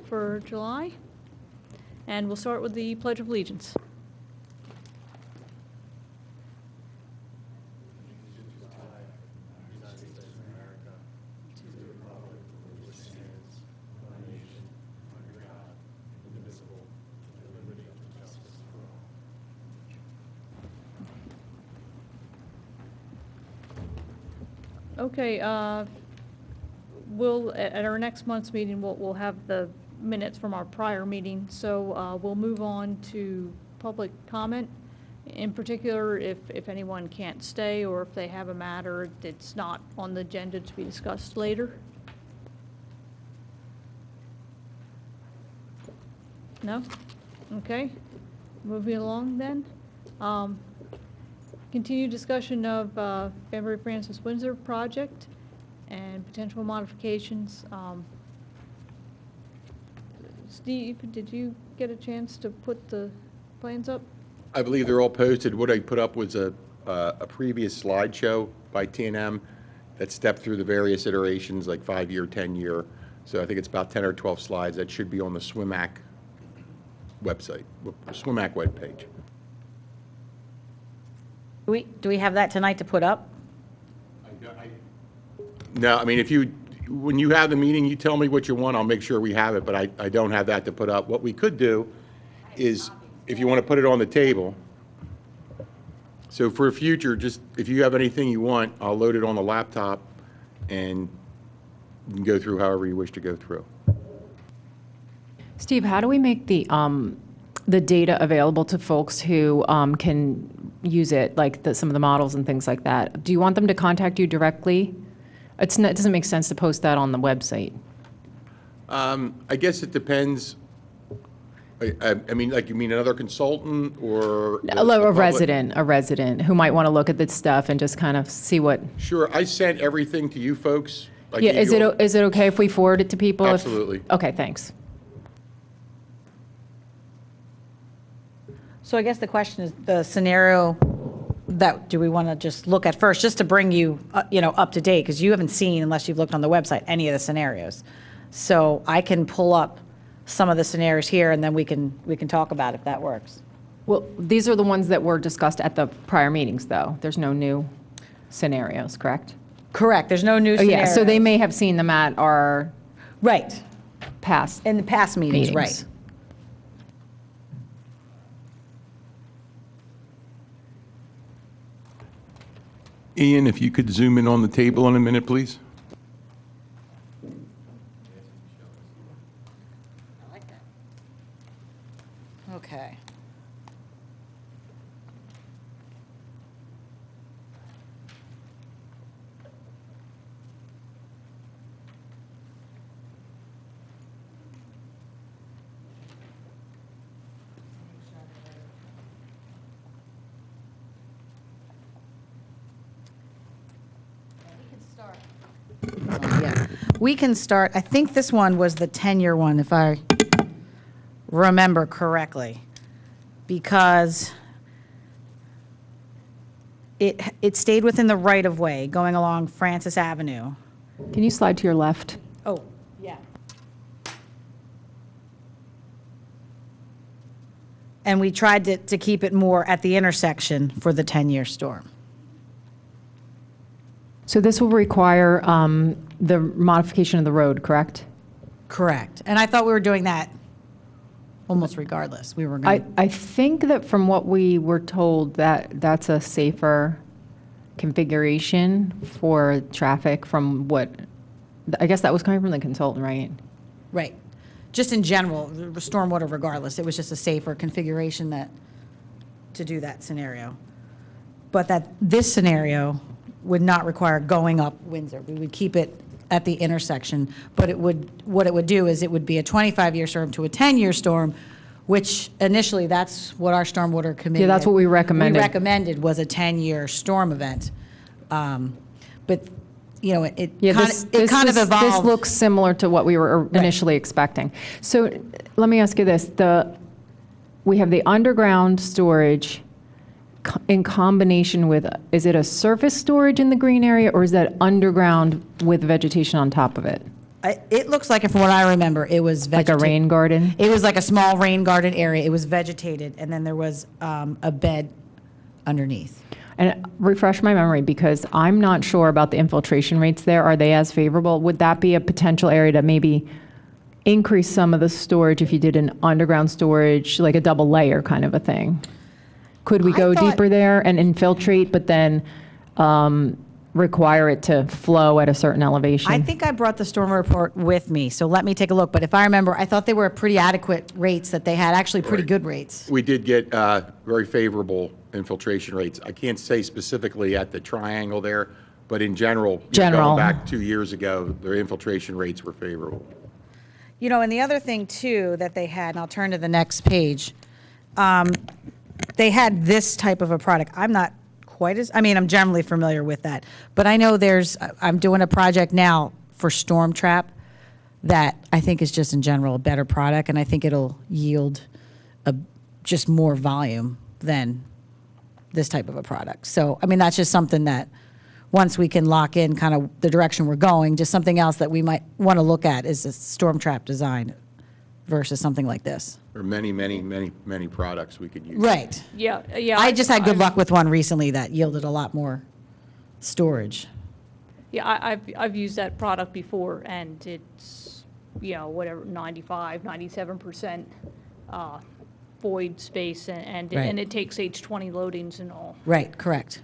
for July. And we'll start with the Pledge of Allegiance. Okay, we'll, at our next month's meeting, we'll have the minutes from our prior meeting, so we'll move on to public comment. In particular, if anyone can't stay or if they have a matter that's not on the agenda to be discussed later. No? Okay, moving along then. Continued discussion of Banbury Francis Windsor project and potential modifications. Steve, did you get a chance to put the plans up? I believe they're all posted. What I put up was a previous slideshow by T&M that stepped through the various iterations, like 5-year, 10-year. So I think it's about 10 or 12 slides that should be on the SWIMAC website, SWIMAC webpage. Do we have that tonight to put up? No, I mean, when you have the meeting, you tell me what you want, I'll make sure we have it, but I don't have that to put up. What we could do is, if you want to put it on the table, so for future, just if you have anything you want, I'll load it on the laptop and you can go through however you wish to go through. Steve, how do we make the data available to folks who can use it, like some of the models and things like that? Do you want them to contact you directly? It doesn't make sense to post that on the website. I guess it depends. I mean, like, you mean another consultant or? A resident who might want to look at this stuff and just kind of see what. Sure, I sent everything to you folks. Yeah, is it okay if we forward it to people? Absolutely. Okay, thanks. So I guess the question is the scenario that do we want to just look at first, just to bring you, up to date, because you haven't seen, unless you've looked on the website, any of the scenarios. So I can pull up some of the scenarios here, and then we can talk about it if that works. Well, these are the ones that were discussed at the prior meetings, though. There's no new scenarios, correct? Correct. There's no new Oh, scenarios. yeah, so they may have seen them at our Right. past In the past meetings, right. Ian, if you could zoom in on the table in a minute, please. I like that. Okay. Yeah, we can start, I think this one was the 10-year one, if I remember correctly, because it stayed within the right-of-way going along Francis Avenue. Can you slide to your left? Oh, yeah. And we tried to keep it more at the intersection for the 10-year storm. So this will require the modification of the road, correct? Correct. And I thought we were doing that almost regardless. We were going to. I think that from what we were told, that's a safer configuration for traffic from what, I guess that was coming from the consultant, right? Right. Just in general, stormwater regardless, it was just a safer configuration to do that scenario. But this scenario would not require going up Windsor. We would keep it at the intersection, but what it would do is it would be a 25-year storm to a 10-year storm, which initially that's what our stormwater committee. Yeah, that's what we recommended. We recommended was a 10-year storm event, but it kind of evolved. This looks similar to what we were initially expecting. So let me ask you this: we have the underground storage in combination with, is it a surface storage in the green area, or is that underground with vegetation on top of it? It looks like, from what I remember, it was Like a vegetated. rain garden? It was like a small rain garden area. It was vegetated, and then there was a bed underneath. And refresh my memory, because I'm not sure about the infiltration rates there. Are they as favorable? Would that be a potential area to maybe increase some of the storage if you did an underground storage, like a double layer kind of a thing? Could we I go thought- deeper there and infiltrate, but then require it to flow at a certain elevation? I think I brought the storm report with me, so let me take a look. But if I remember, I thought they were pretty adequate rates, that they had actually pretty Right. good rates. We did get very favorable infiltration rates. I can't say specifically at the triangle there, but in general, General. going back 2 years ago, their infiltration rates were favorable. You know, and the other thing too that they had, and I'll turn to the next page, they had this type of a product. I'm not quite as, I mean, I'm generally familiar with that, but I know I'm doing a project now for Storm Trap that I think is just in general a better product, and I think it'll yield just more volume than this type of a product. So, I mean, that's just something that, once we can lock in kind of the direction we're going, just something else that we might want to look at is a storm trap design versus something like this. There are many, many, many, many products we could use. Right. Yeah, yeah. I just had good I've- luck with one recently that yielded a lot more storage. Yeah, I've used that product before, and it's, whatever, 95, 97% void space, and Right. it takes H20 loadings and all. Right, correct.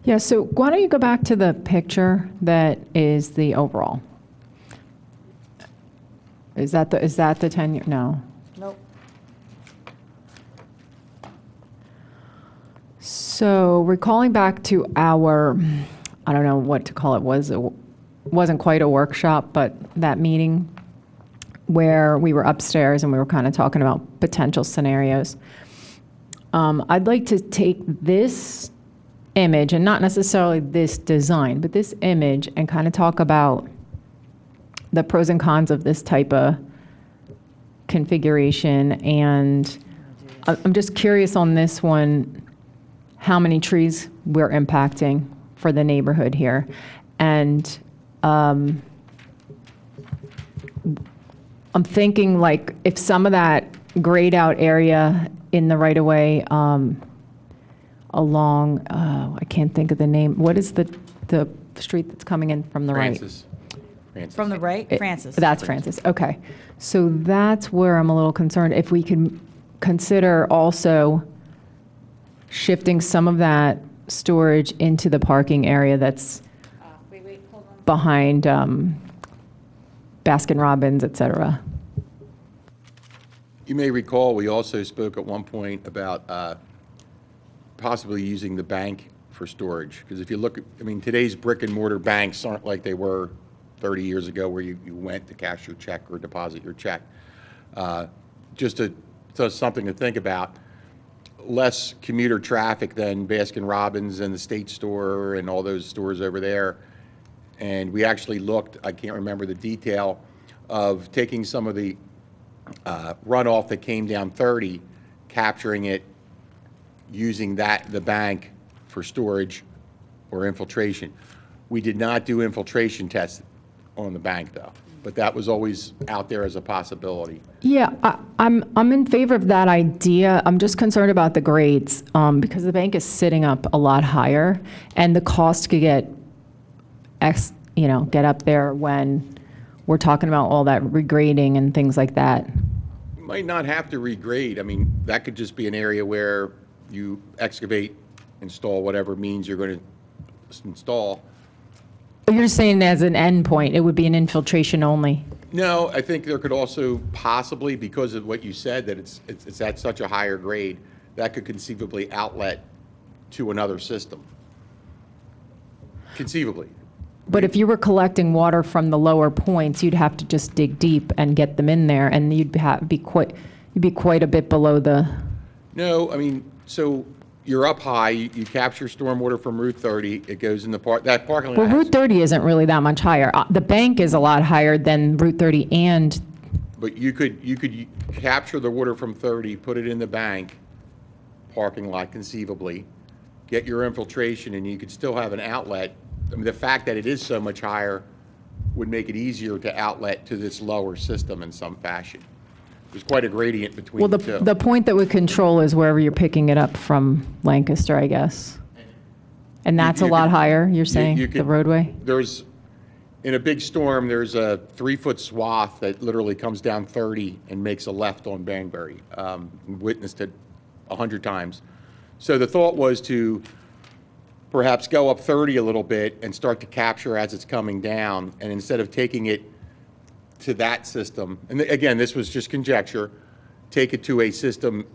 Yeah, so why don't you go back to the picture that is the overall? Is that the 10-year? No. Nope. So recalling back to our, I don't know what to call it, wasn't quite a workshop, but that meeting where we were upstairs and we were kind of talking about potential scenarios. I'd like to take this image, and not necessarily this design, but this image, and kind of talk about the pros and cons of this type of configuration. And I'm just curious on this one, how many trees we're impacting for the neighborhood here. And I'm thinking, like, if some of that grayed out area in the right-of-way along, I can't think of the name, what is the street that's coming in from the right? Francis. From the right, Francis. That's Francis, okay. So that's where I'm a little concerned. If we can consider also shifting some of that storage into the parking area that's behind Baskin-Robbins, et cetera. You may recall, we also spoke at one point about possibly using the bank for storage. Because if you look at, today's brick and mortar banks aren't like they were 30 years ago where you went to cash your check or deposit your check. Just something to think about. Less commuter traffic than Baskin-Robbins and the State Store and all those stores over there. And we actually looked, I can't remember the detail, of taking some of the runoff that came down 30, capturing it, using the bank for storage or infiltration. We did not do infiltration tests on the bank, though, but that was always out there as a possibility. Yeah, I'm in favor of that idea. I'm just concerned about the grades, because the bank is sitting up a lot higher, and the cost could get up there when we're talking about all that regrading and things like that. You might not have to regrade. That could just be an area where you excavate, install whatever means you're going to install. You're just saying as an end point, it would be an infiltration only. No, I think there could also possibly, because of what you said, that it's at such a higher grade, that could conceivably outlet to another system. Conceivably. But if you were collecting water from the lower points, you'd have to just dig deep and get them in there, and you'd be quite a bit below the. No, so you're up high, you capture stormwater from Route 30, it goes in that parking lot. Well, Route 30 isn't really that much higher. The bank is a lot higher than Route 30 and. But you could capture the water from 30, put it in the bank, parking lot conceivably, get your infiltration, and you could still have an outlet. The fact that it is so much higher would make it easier to outlet to this lower system in some fashion. There's quite a gradient between Well, the two. the point that would control is wherever you're picking it up from Lancaster, I guess. And that's a you lot could- higher, you're you saying, the could- roadway? There's, in a big storm, there's a 3-foot swath that literally comes down 30 and makes a left on Banbury. Witnessed it 100 times. So the thought was to perhaps go up 30 a little bit and start to capture as it's coming down, and instead of taking it to that system, and again, this was just conjecture, take it to a system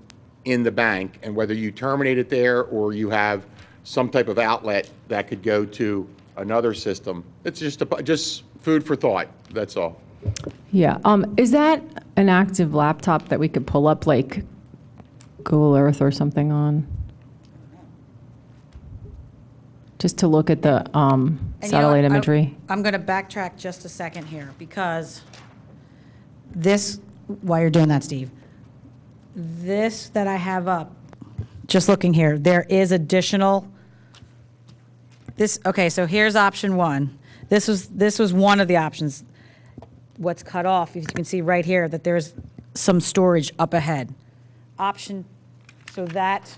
in the bank, and whether you terminate it there or you have some type of outlet that could go to another system. It's just food for thought, that's all. Yeah, is that an active laptop that we could pull up, like Google Earth or something on? Just to look at the And you know satellite what? imagery? I'm going to backtrack just a second here, because this, while you're doing that, Steve, this that I have up, just looking here, there is additional, okay, so here's option one. This was one of the options. What's cut off, you can see right here that there's some storage up ahead. So that,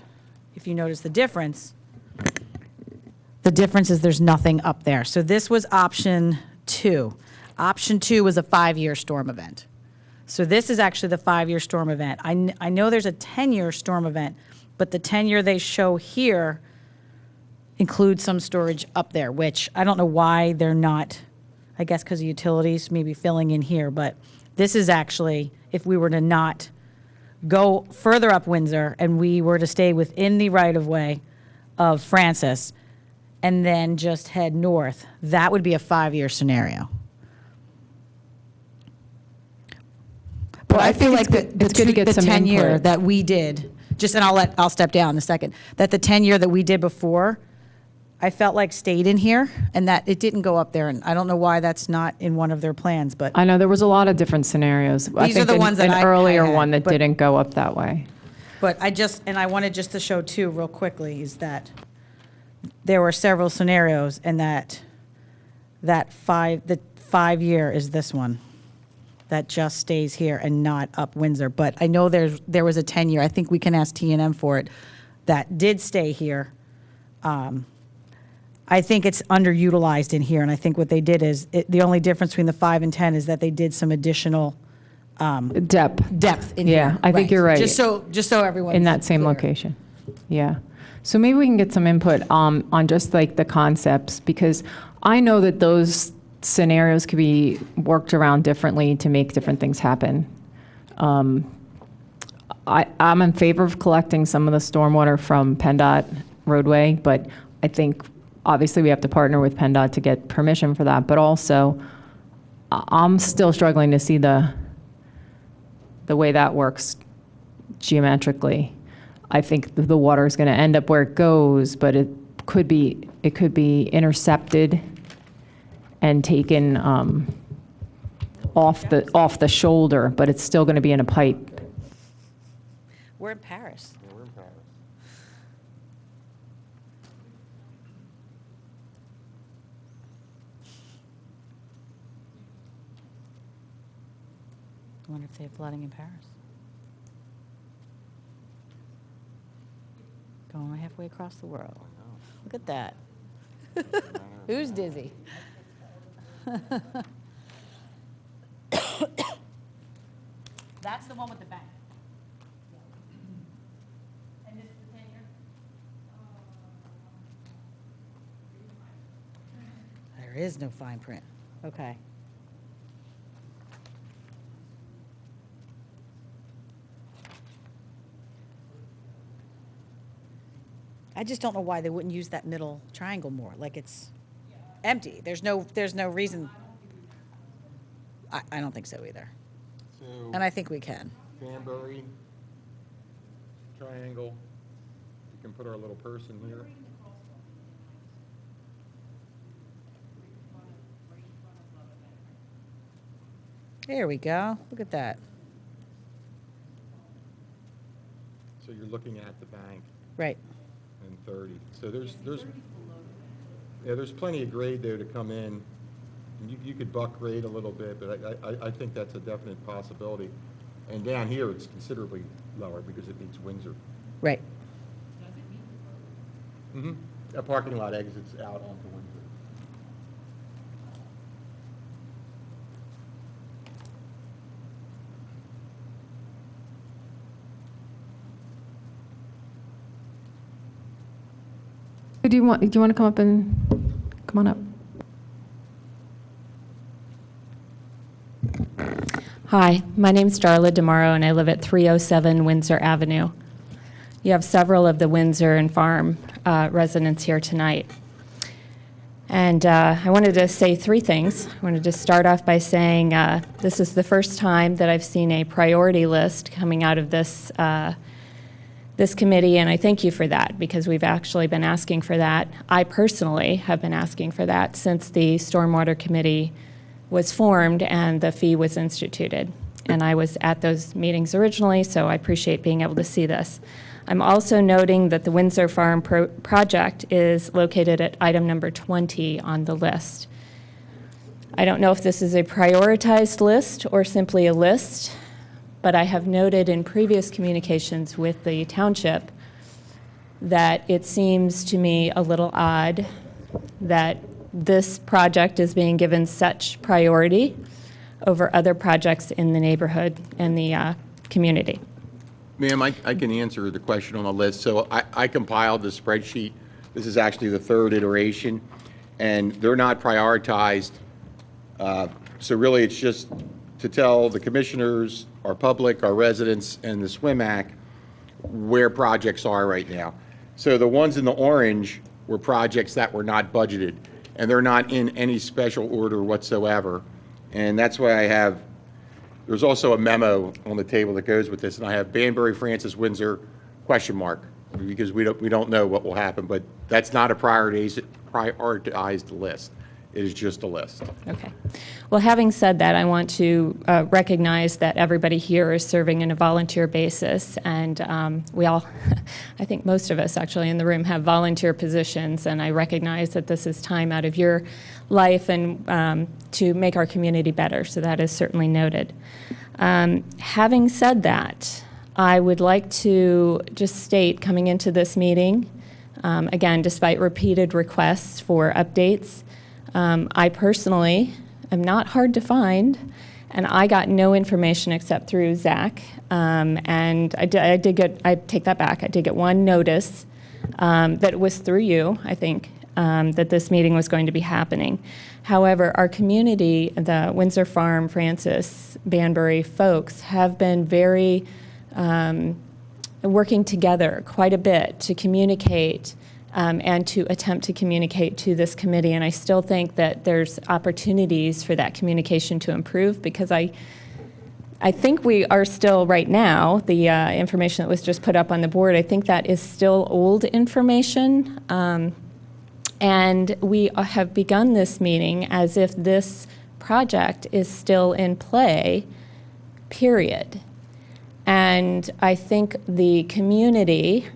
if you notice the difference is there's nothing up there. So this was option two. Option two was a 5-year storm event. So this is actually the 5-year storm event. I know there's a 10-year storm event, but the 10-year they show here includes some storage up there, which I don't know why they're not, I guess because of utilities, maybe filling in here, but this is actually, if we were to not go further up Windsor and we were to stay within the right-of-way of Francis and then just head north, that would be a 5-year scenario. But I feel like it's good to get some 10-year input. that we did, and I'll step down in a second, that the 10-year that we did before, I felt like stayed in here, and that it didn't go up there, and I don't know why that's not in one of their plans, but I know there was a lot of different scenarios. I These are think the ones that I an earlier had, one that but- didn't go up that way. I wanted just to show too, real quickly, is that there were several scenarios, and the 5-year is this one, that just stays here and not up Windsor. But I know there was a 10-year, I think we can ask T&M for it, that did stay here. I think it's underutilized in here, and I think what they did is, the only difference between the 5 and 10 is that they did some additional depth in here. Yeah, I think you're right. Just so everyone In that same location. Yeah. So maybe we can get some input on just like the concepts, because I know that those scenarios could be worked around differently to make different things happen. I'm in favor of collecting some of the stormwater from PennDOT roadway, but I think obviously we have to partner with PennDOT to get permission for that. But also, I'm still struggling to see the way that works geometrically. I think the water is going to end up where it goes, but it could be intercepted and taken off the shoulder, but it's still going to be in a pipe. We're in Paris. We're in Paris. I wonder if they have flooding in Paris. Going halfway across the world. Look at that. Who's dizzy? That's the one with the bank. And this is the 10-year? There is no fine print. Okay. I just don't know why they wouldn't use that middle triangle more, like it's empty. There's no reason. I don't think so either. So, And I think we can. Banbury, triangle, we can put our little person here. There we go. Look at that. So you're looking at the bank Right. and 30. So there's plenty of grade there to come in You could buck rate a little bit, but I think that's a definite possibility. And down here, it's considerably lower because it meets Windsor. Right. Mm-hmm. A parking lot exits out onto Windsor. Do you want to come up and, come on up? Hi, my name's Darla DeMauro, and I live at 307 Windsor Avenue. You have several of the Windsor and Farm residents here tonight. And I wanted to say three things. I wanted to start off by saying this is the first time that I've seen a priority list coming out of this this committee, and I thank you for that, because we've actually been asking for that. I personally have been asking for that since the Stormwater Committee was formed and the fee was instituted. And I was at those meetings originally, so I appreciate being able to see this. I'm also noting that the Windsor Farm project is located at item number 20 on the list. I don't know if this is a prioritized list or simply a list, but I have noted in previous communications with the township that it seems to me a little odd that this project is being given such priority over other projects in the neighborhood and the community. Ma'am, I can answer the question on the list. So I compiled the spreadsheet. This is actually the third iteration, and they're not prioritized. So really, it's just to tell the commissioners, our public, our residents, and the SWIMAC where projects are right now. So the ones in the orange were projects that were not budgeted, and they're not in any special order whatsoever. And that's why I have, there's also a memo on the table that goes with this, and I have Banbury, Francis, Windsor, question mark, because we don't know what will happen, but that's not a prioritized list. It is just a list. Okay. Well, having said that, I want to recognize that everybody here is serving in a volunteer basis, and we all, I think most of us actually in the room have volunteer positions, and I recognize that this is time out of your life and to make our community better, so that is certainly noted. Having said that, I would like to just state, coming into this meeting, again, despite repeated requests for updates, I personally am not hard to find, and I got no information except through Zach. And I take that back, I did get one notice that it was through you, I think, that this meeting was going to be happening. However, our community, the Windsor Farm, Francis, Banbury folks have been very working together quite a bit to communicate and to attempt to communicate to this committee. And I still think that there's opportunities for that communication to improve, because I think we are still, right now, the information that was just put up on the board, I think that is still old information. And we have begun this meeting as if this project is still in play, period. And I think the community,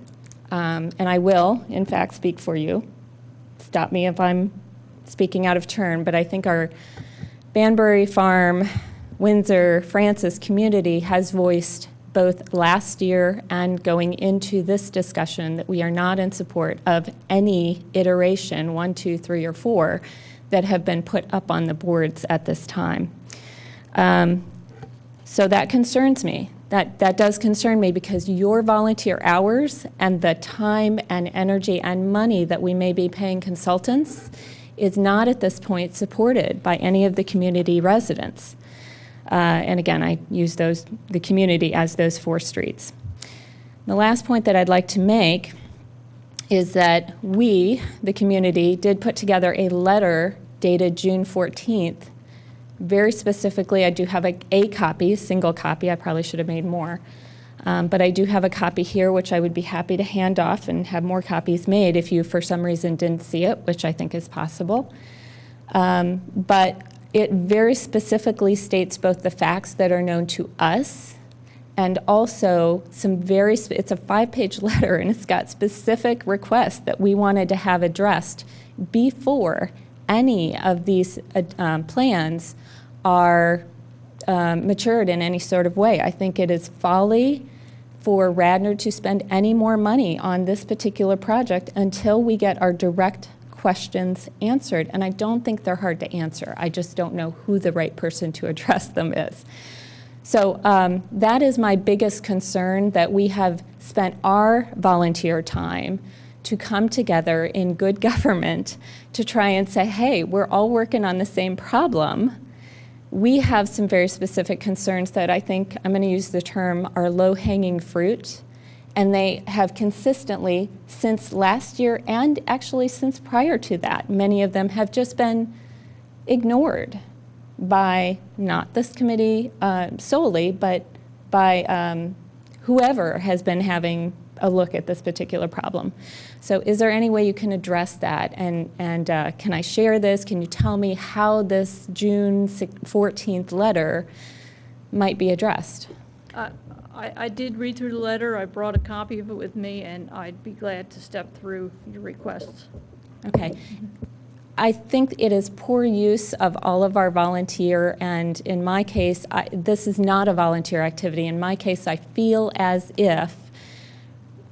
and I will, in fact, speak for you. Stop me if I'm speaking out of turn, but I think our Banbury Farm, Windsor, Francis community has voiced both last year and going into this discussion that we are not in support of any iteration, 1, 2, 3, or 4, that have been put up on the boards at this time. So that concerns me. That does concern me, because your volunteer hours and the time and energy and money that we may be paying consultants is not at this point supported by any of the community residents. And again, I use the community as those 4 streets. The last point that I'd like to make is that we, the community, did put together a letter dated June 14th. Very specifically, I do have a copy, single copy. I probably should have made more. But I do have a copy here, which I would be happy to hand off and have more copies made if you, for some reason, didn't see it, which I think is possible. But it very specifically states both the facts that are known to us and also some it's a 5-page letter, and it's got specific requests that we wanted to have addressed before any of these plans are matured in any sort of way. I think it is folly for Radnor to spend any more money on this particular project until we get our direct questions answered. And I don't think they're hard to answer. I just don't know who the right person to address them is. So that is my biggest concern, that we have spent our volunteer time to come together in good government to try and say, hey, we're all working on the same problem. We have some very specific concerns that I think, I'm going to use the term, are low-hanging fruit. And they have consistently, since last year and actually since prior to that, many of them have just been ignored by not this committee solely, but by whoever has been having a look at this particular problem. So is there any way you can address that? And can I share this? Can you tell me how this June 14th letter might be addressed? I did read through the letter. I brought a copy of it with me, and I'd be glad to step through your requests. Okay. I think it is poor use of all of our volunteer, and in my case, this is not a volunteer activity. In my case, I feel as if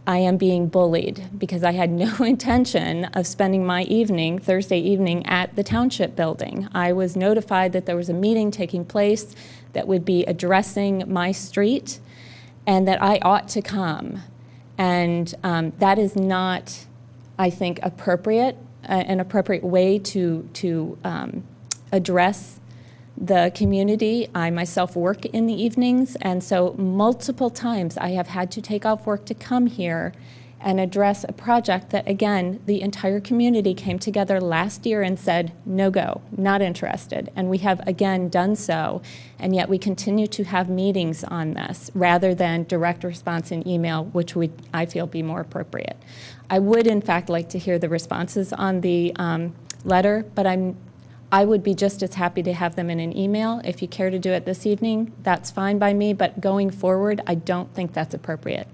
I am being bullied because I had no intention of spending my evening, Thursday evening, at the Township building. I was notified that there was a meeting taking place that would be addressing my street and that I ought to come. And that is not, I think, appropriate. An appropriate way to address the community. I myself work in the evenings, and so multiple times I have had to take off work to come here and address a project that, again, the entire community came together last year and said, no go, not interested. And we have, again, done so, and yet we continue to have meetings on this rather than direct response in email, which would, I feel, be more appropriate. I would, in fact, like to hear the responses on the letter, but I would be just as happy to have them in an email. If you care to do it this evening, that's fine by me, but going forward, I don't think that's appropriate.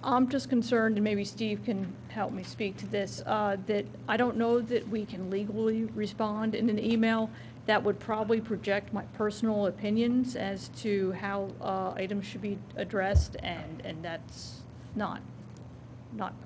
I'm just concerned, and maybe Steve can help me speak to this, that I don't know that we can legally respond in an email. That would probably project my personal opinions as to how items should be addressed, and that's not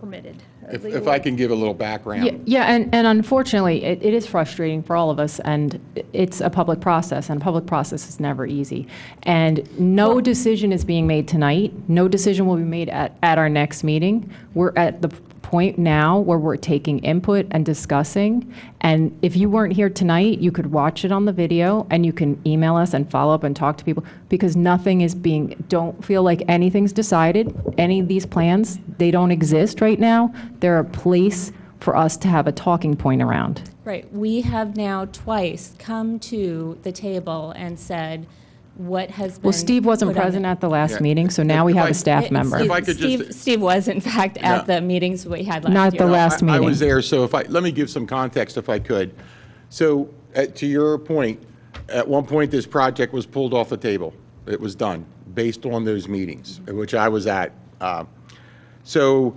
permitted legally. If I can give a little background. Yeah, and unfortunately, it is frustrating for all of us, and it's a public process, and a public process is never easy. And no decision is being made tonight. No decision will be made at our next meeting. We're at the point now where we're taking input and discussing. And if you weren't here tonight, you could watch it on the video, and you can email us and follow up and talk to people, because nothing is don't feel like anything's decided. Any of these plans, they don't exist right now. They're a place for us to have a talking point around. Right. We have now twice come to the table and said, what has been Well, Steve wasn't put on present the- at the last meeting, so now we have a staff member. If I could Steve was, in fact, at the meetings we had last year. Not the last I meeting. was there, so let me give some context if I could. So to your point, at one point, this project was pulled off the table. It was done based on those meetings, which I was at. So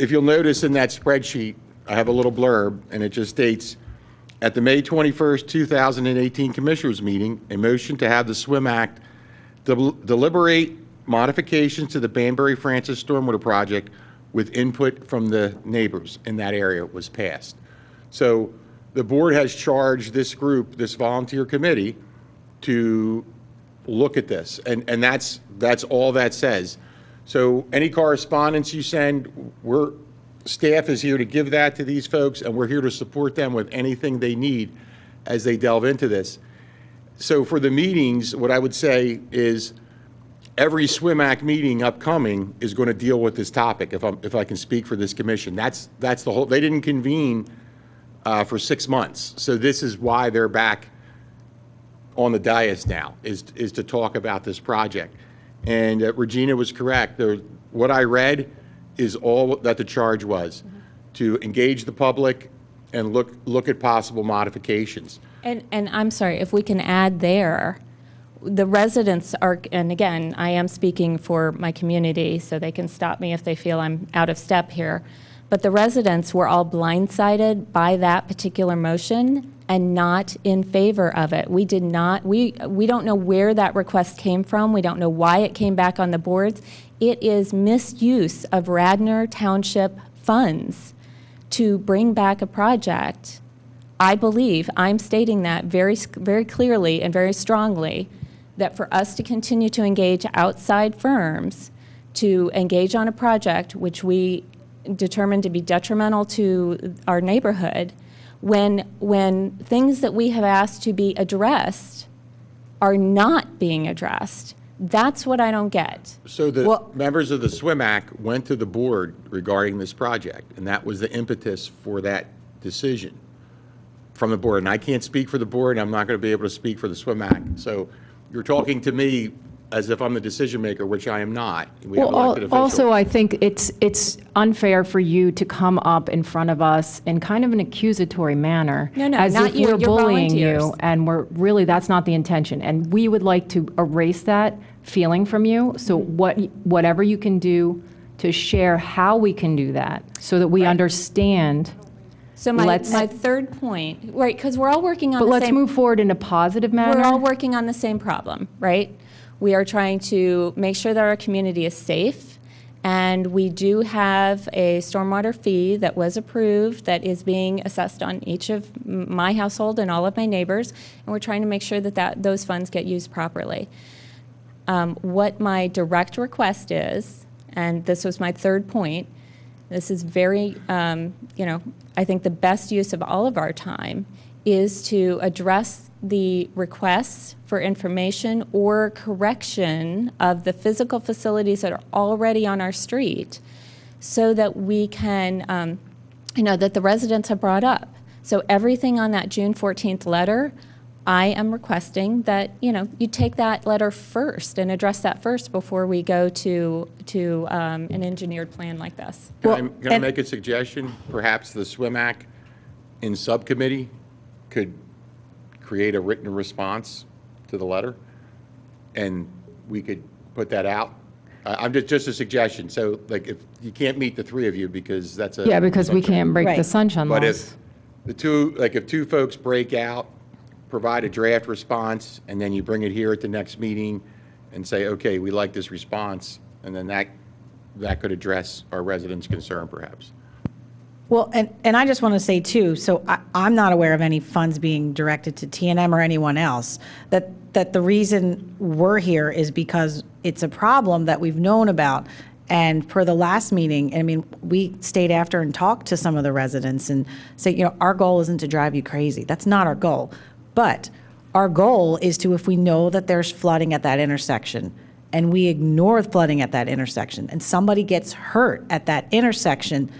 if you'll notice in that spreadsheet, I have a little blurb, and it just states, at the May 21st, 2018 Commissioners meeting, a motion to have the SWIM Act deliberate modifications to the Banbury Francis Stormwater Project with input from the neighbors in that area was passed. So the board has charged this group, this volunteer committee, to look at this, and that's all that says. So any correspondence you send, staff is here to give that to these folks, and we're here to support them with anything they need as they delve into this. So for the meetings, what I would say is every SWIM-AC meeting upcoming is going to deal with this topic, if I can speak for this commission. That's the whole, they didn't convene for 6 months. So this is why they're back on the dais now, is to talk about this project. And Regina was correct. What I read is all that the charge was, to engage the public and look at possible modifications. And I'm sorry, if we can add there, the residents are, and again, I am speaking for my community, so they can stop me if they feel I'm out of step here, but the residents were all blindsided by that particular motion, and not in favor of it. We did not, we don't know where that request came from. We don't know why it came back on the boards. It is misuse of Radnor Township funds to bring back a project. I believe, I'm stating that very, very clearly and very strongly, that for us to continue to engage outside firms to engage on a project which we determined to be detrimental to our neighborhood, when things that we have asked to be addressed are not being addressed. That's what I don't get. So the members of the SWIMAC went to the board regarding this project, and that was the impetus for that decision from the board. And I can't speak for the board, and I'm not going to be able to speak for the SWIMAC. So you're talking to me as if I'm the decision maker, which I am not. We have elected officials. Also, I think it's unfair for you to come up in front of us in kind of an accusatory manner. No, as not if you, we're you're bullying volunteers. you, and that's not the intention. And we would like to erase that feeling from you. So whatever you can do to share how we can do that, so that we understand. So my third point, right, because we're all working on But the let's same. move forward in a positive manner. We're all working on the same problem, right? We are trying to make sure that our community is safe, and we do have a stormwater fee that was approved that is being assessed on each of my household and all of my neighbors, and we're trying to make sure that those funds get used properly. What my direct request is, and this was my third point, this is very, I think the best use of all of our time is to address the requests for information or correction of the physical facilities that are already on our street, so that we can, that the residents have brought up. So everything on that June 14th letter, I am requesting that, you take that letter first and address that first before we go to an engineered plan like this. Can I make a suggestion? Perhaps the SWIMAC in subcommittee could create a written response to the letter, and we could put that out. I'm just a suggestion. So, like, if you can't meet the three of you because that's a because we can't break the Right. sunshine laws. But if if two folks break out, provide a draft response, and then you bring it here at the next meeting and say, okay, we like this response, and then that could address our residents' concern, perhaps. Well, and I just want to say too, so I'm not aware of any funds being directed to TNM or anyone else, that the reason we're here is because it's a problem that we've known about. And per the last meeting, I mean, we stayed after and talked to some of the residents and say, our goal isn't to drive you crazy. That's not our goal. But our goal is to, if we know that there's flooding at that intersection, and we ignore flooding at that intersection, and somebody gets hurt at that intersection,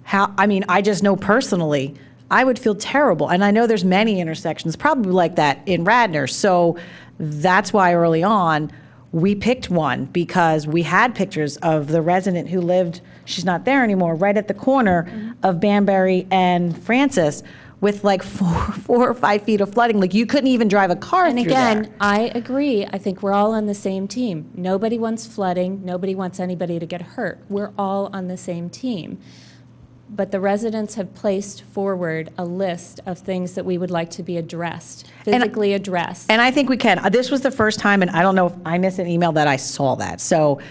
I just know personally, I would feel terrible. And I know there's many intersections probably like that in Radnor. So that's why early on, we picked one, because we had pictures of the resident who lived, she's not there anymore, right at the corner of Banbury and Francis, with like 4 or 5 feet of flooding. Like, you couldn't even drive a car And through again, there. I agree. I think we're all on the same team. Nobody wants flooding. Nobody wants anybody to get hurt. We're all on the same team. But the residents have placed forward a list of things that we would like to be addressed, physically addressed. And I think we can. This was the first time, and I don't know if I missed an email that I saw that. So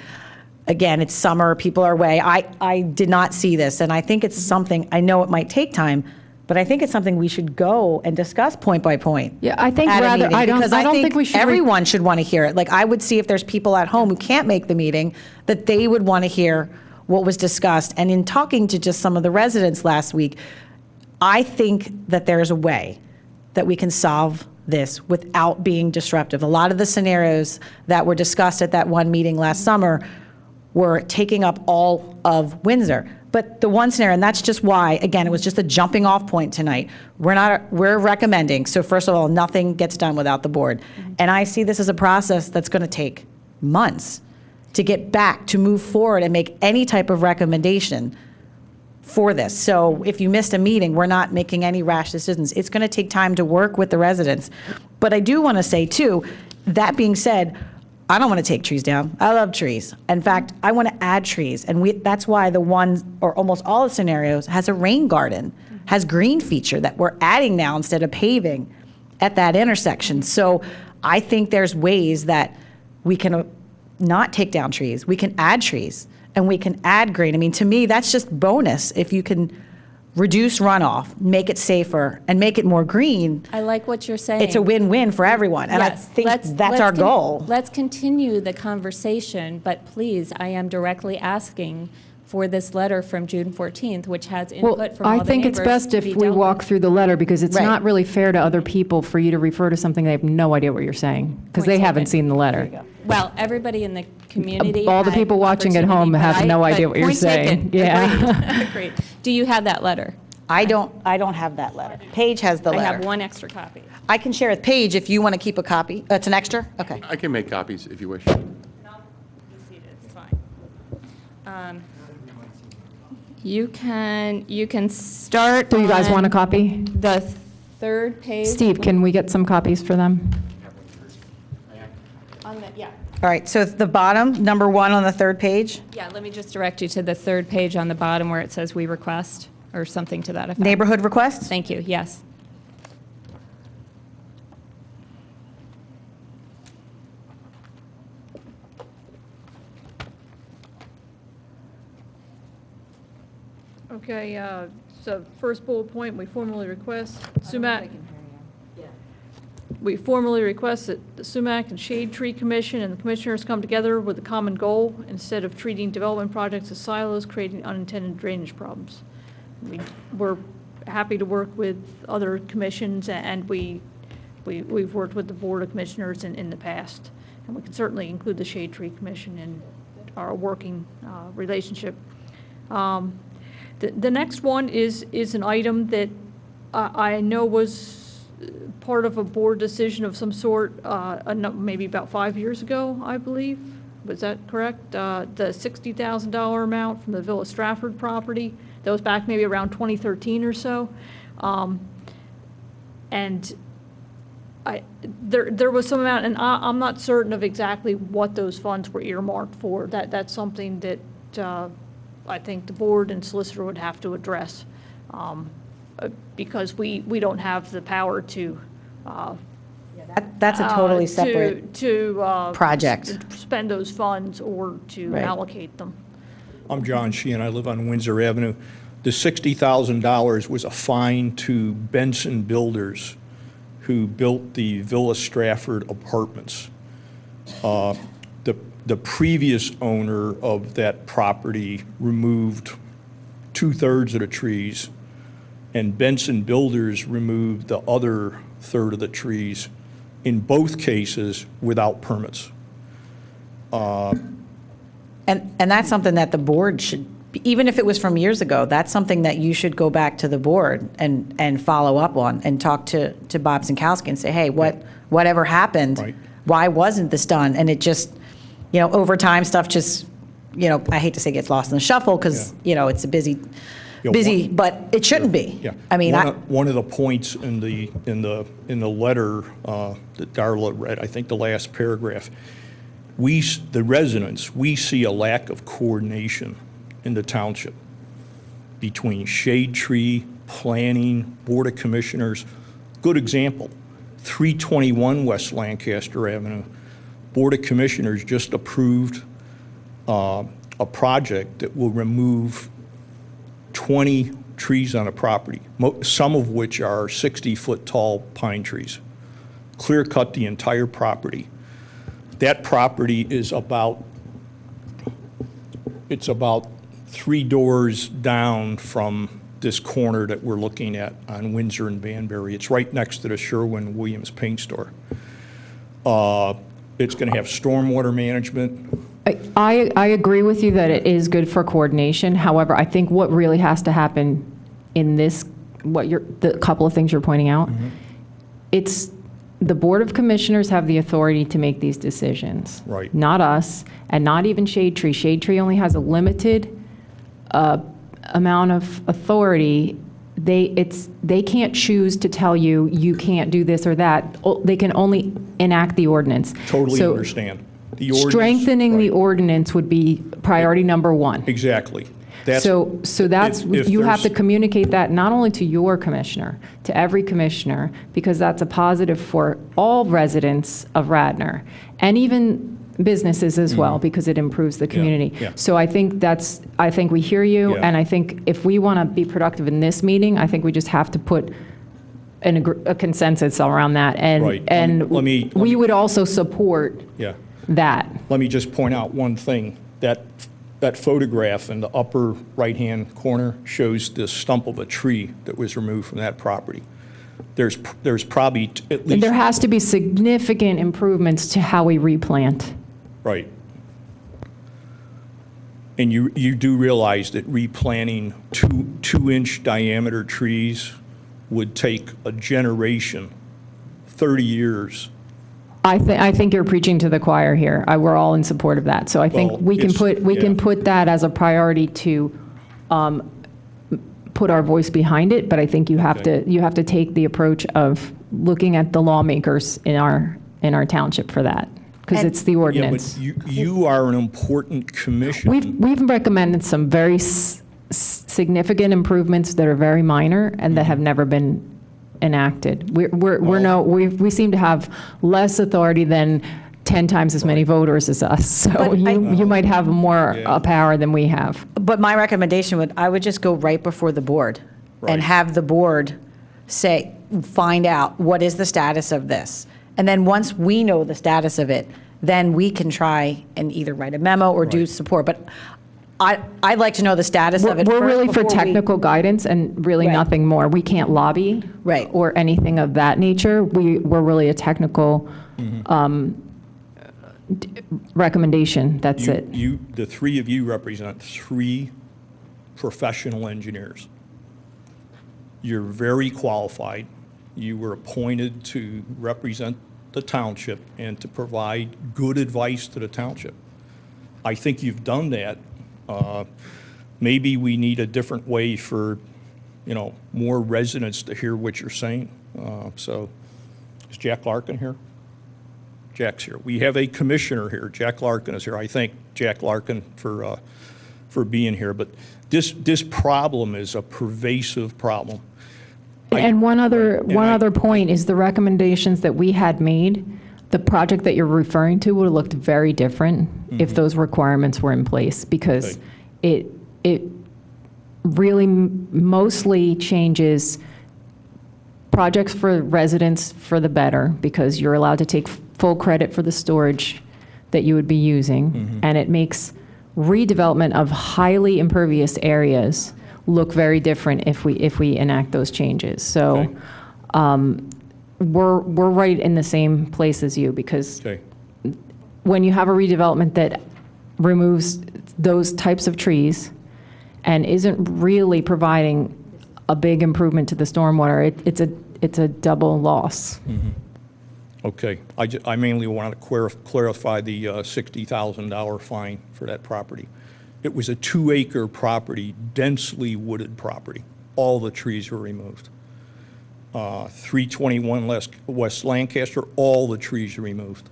again, it's summer, people are away. I did not see this, and I think it's something, I know it might take time, but I think it's something we should go and discuss point by point. Yeah, I think at a rather, meeting, I don't because think we should. everyone should want to hear it. Like, I would see if there's people at home who can't make the meeting, that they would want to hear what was discussed. And in talking to just some of the residents last week, I think that there's a way that we can solve this without being disruptive. A lot of the scenarios that were discussed at that one meeting last summer were taking up all of Windsor. But the one scenario, and that's just why, again, it was just a jumping off point tonight. We're recommending, so first of all, nothing gets done without the board. And I see this as a process that's going to take months to get back, to move forward and make any type of recommendation for this. So if you missed a meeting, we're not making any rash decisions. It's going to take time to work with the residents. But I do want to say too, that being said, I don't want to take trees down. I love trees. In fact, I want to add trees. And that's why the one, or almost all the scenarios, has a rain garden has green feature that we're adding now instead of paving at that intersection. So I think there's ways that we can not take down trees, we can add trees, and we can add green. I mean, to me, that's just bonus. If you can reduce runoff, make it safer, and make it more green, I like what you're saying. it's a win-win for everyone. And I Yes, think that's our goal. Let's continue the conversation, but please, I am directly asking for this letter from June 14th, which has Well, input from all I the think neighbors it's best to if be we dealt walk with. through the letter, because it's Right. not really fair to other people for you to refer to something they have no idea what you're saying, because they Point haven't taken. seen the letter. Well, everybody in the community. All the had people watching at home opportunity, have but no I- idea but what you're point saying. taken. Yeah. Agreed. Agreed. Do you have that letter? I don't have that letter. Paige has the I have letter. one extra copy. I can share with Paige if you want to keep a copy. It's an extra? Okay. I can make copies if you wish. No, be seated, it's fine. You can start Do you guys want a on copy? the third page. Steve, can we get some copies for them? Yeah. All right, so the bottom, number 1 on the third page, Yeah, let me just direct you to the third page on the bottom where it says "we request" or something to that effect. neighborhood requests? Thank you, yes. Okay, so first bullet point, we formally request Sumac. We formally request that the Sumac and Shade Tree Commission and the commissioners come together with a common goal instead of treating development projects as silos, creating unintended drainage problems. We're happy to work with other commissions, and we've worked with the Board of Commissioners in the past, and we can certainly include the Shade Tree Commission in our working relationship. The next one is an item that I know was part of a board decision of some sort, maybe about 5 years ago, I believe. Was that correct? The $60,000 amount from the Villa Stratford property. That was back maybe around 2013 or so. And there was some amount, and I'm not certain of exactly what those funds were earmarked for. That's something that I think the board and solicitor would have to address, because we don't have the power to. That's a totally separate to project. spend those funds or to Right. allocate them. I'm John Sheehan, I live on Windsor Avenue. The $60,000 was a fine to Benson Builders, who built the Villa Stratford apartments. The previous owner of that property removed 2/3 of the trees, and Benson Builders removed the other third of the trees, in both cases without permits. And that's something that the board should, even if it was from years ago, that's something that you should go back to the board and follow up on and talk to Bob Zinkowski and say, hey, whatever happened? Right. Why wasn't this done? And it just, over time, stuff just, I hate to say gets lost in the shuffle because, it's a busy, Yeah, but it shouldn't be. Yeah. I mean, One of the points in the letter that Darla read, I think the last paragraph, the residents, we see a lack of coordination in the township between shade tree, planning, Board of Commissioners. Good example, 321 West Lancaster Avenue. Board of Commissioners just approved a project that will remove 20 trees on a property, some of which are 60-foot tall pine trees. Clear cut the entire property. That property is about 3 doors down from this corner that we're looking at on Windsor and Banbury. It's right next to the Sherwin-Williams paint store. It's going to have stormwater management. I agree with you that it is good for coordination. However, I think what really has to happen in this, the couple of things you're pointing out, it's the Board of Commissioners have the authority to make these decisions. Right. Not us, and not even Shade Tree. Shade Tree only has a limited amount of authority. They can't choose to tell you, you can't do this or that. They can only enact the ordinance. Totally So understand. The ordinance- strengthening the right. ordinance would be priority number one. Exactly. That's- So that's, if you have to there's- communicate that not only to your commissioner, to every commissioner, because that's a positive for all residents of Radnor, and even businesses as well, because it improves the community. yeah. So I think we hear you, Yeah. and I think if we want to be productive in this meeting, I think we just have to put a consensus around that. Right. And Let me- we would also support Yeah. that. Let me just point out one thing. That photograph in the upper right-hand corner shows the stump of a tree that was removed from that property. There's probably at And least, there has to be significant improvements to how we replant. right. And you do realize that replanting two-inch diameter trees would take a generation, 30 years. I think you're preaching to the choir here. We're all in support of that. So I think Well, we can it's- put that as a priority to put our voice behind it, but I think you have Okay. to take the approach of looking at the lawmakers in our township for that, because And- it's the Yeah, ordinance. but you are an important commission. We've recommended some very significant improvements that are very minor and that have never been enacted. We seem to have less authority than 10 times as many voters as us, so But you might have more Yeah. power than we have. But my recommendation I would just go right before the board Right. and have the board find out what is the status of this. And then once we know the status of it, then we can try and either write a memo or do Right. support. But I'd like to know the status of it We're first really for before we- technical guidance and really Right. nothing more. We can't lobby. Right. Or anything of that nature. We're really a technical recommendation, that's it. The three of you represent three professional engineers. You're very qualified. You were appointed to represent the township and to provide good advice to the township. I think you've done that. Maybe we need a different way for, more residents to hear what you're saying. So, is Jack Larkin here? Jack's here. We have a commissioner here. Jack Larkin is here. I thank Jack Larkin for being here. But this problem is a pervasive problem. And one other I- point is the recommendations that we had made, the project that you're referring to would have looked very different if those requirements were in place, because Okay. it really mostly changes projects for residents for the better, because you're allowed to take full credit for the storage that you would be using, and it makes redevelopment of highly impervious areas look very different if we enact those changes. So Okay. we're right in the same place as you, because Okay. when you have a redevelopment that removes those types of trees and isn't really providing a big improvement to the stormwater, it's a double loss. Okay. I mainly want to clarify the $60,000 fine for that property. It was a 2-acre property, densely wooded property. All the trees were removed. 321 West Lancaster, all the trees are removed.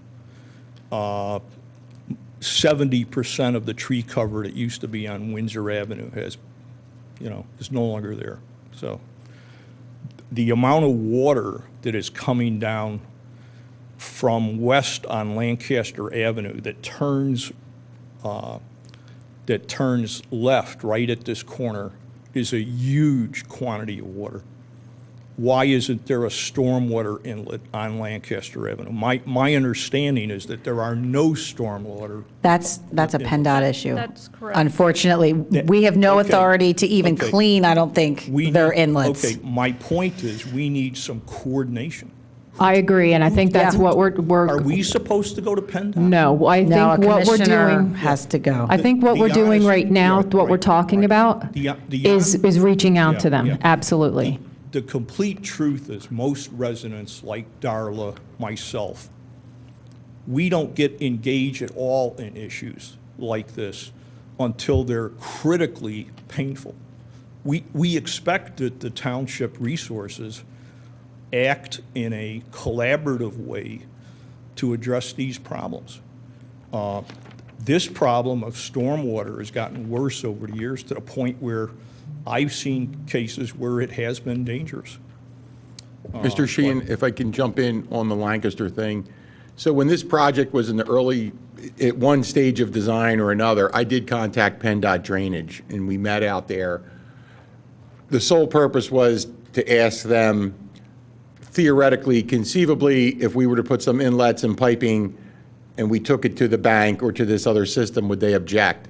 70% of the tree cover that used to be on Windsor Avenue is no longer there. So the amount of water that is coming down from west on Lancaster Avenue that turns left right at this corner is a huge quantity of water. Why isn't there a stormwater inlet on Lancaster Avenue? My understanding is that there are no stormwater. That's a PennDOT issue. That's correct. Unfortunately, we have no Okay. authority to even Okay. clean, I don't think, their inlets. Okay, my point is, we need some coordination. I agree, and I think that's Yeah. what Are we supposed to go to PennDOT? No, I think No, a what we're commissioner doing, has to go. I think what The we're doing honest- right now, yeah, what we're right, talking right. about, The is reaching out to Yeah, them, yeah. absolutely. The complete truth is, most residents like Darla, myself, we don't get engaged at all in issues like this until they're critically painful. We expect that the township resources act in a collaborative way to address these problems. This problem of stormwater has gotten worse over the years to the point where I've seen cases where it has been dangerous. Mr. Sheehan, if I can jump in on the Lancaster thing. So when this project was in the early, at one stage of design or another, I did contact PennDOT Drainage, and we met out there. The sole purpose was to ask them, theoretically, conceivably, if we were to put some inlets and piping and we took it to the bank or to this other system, would they object?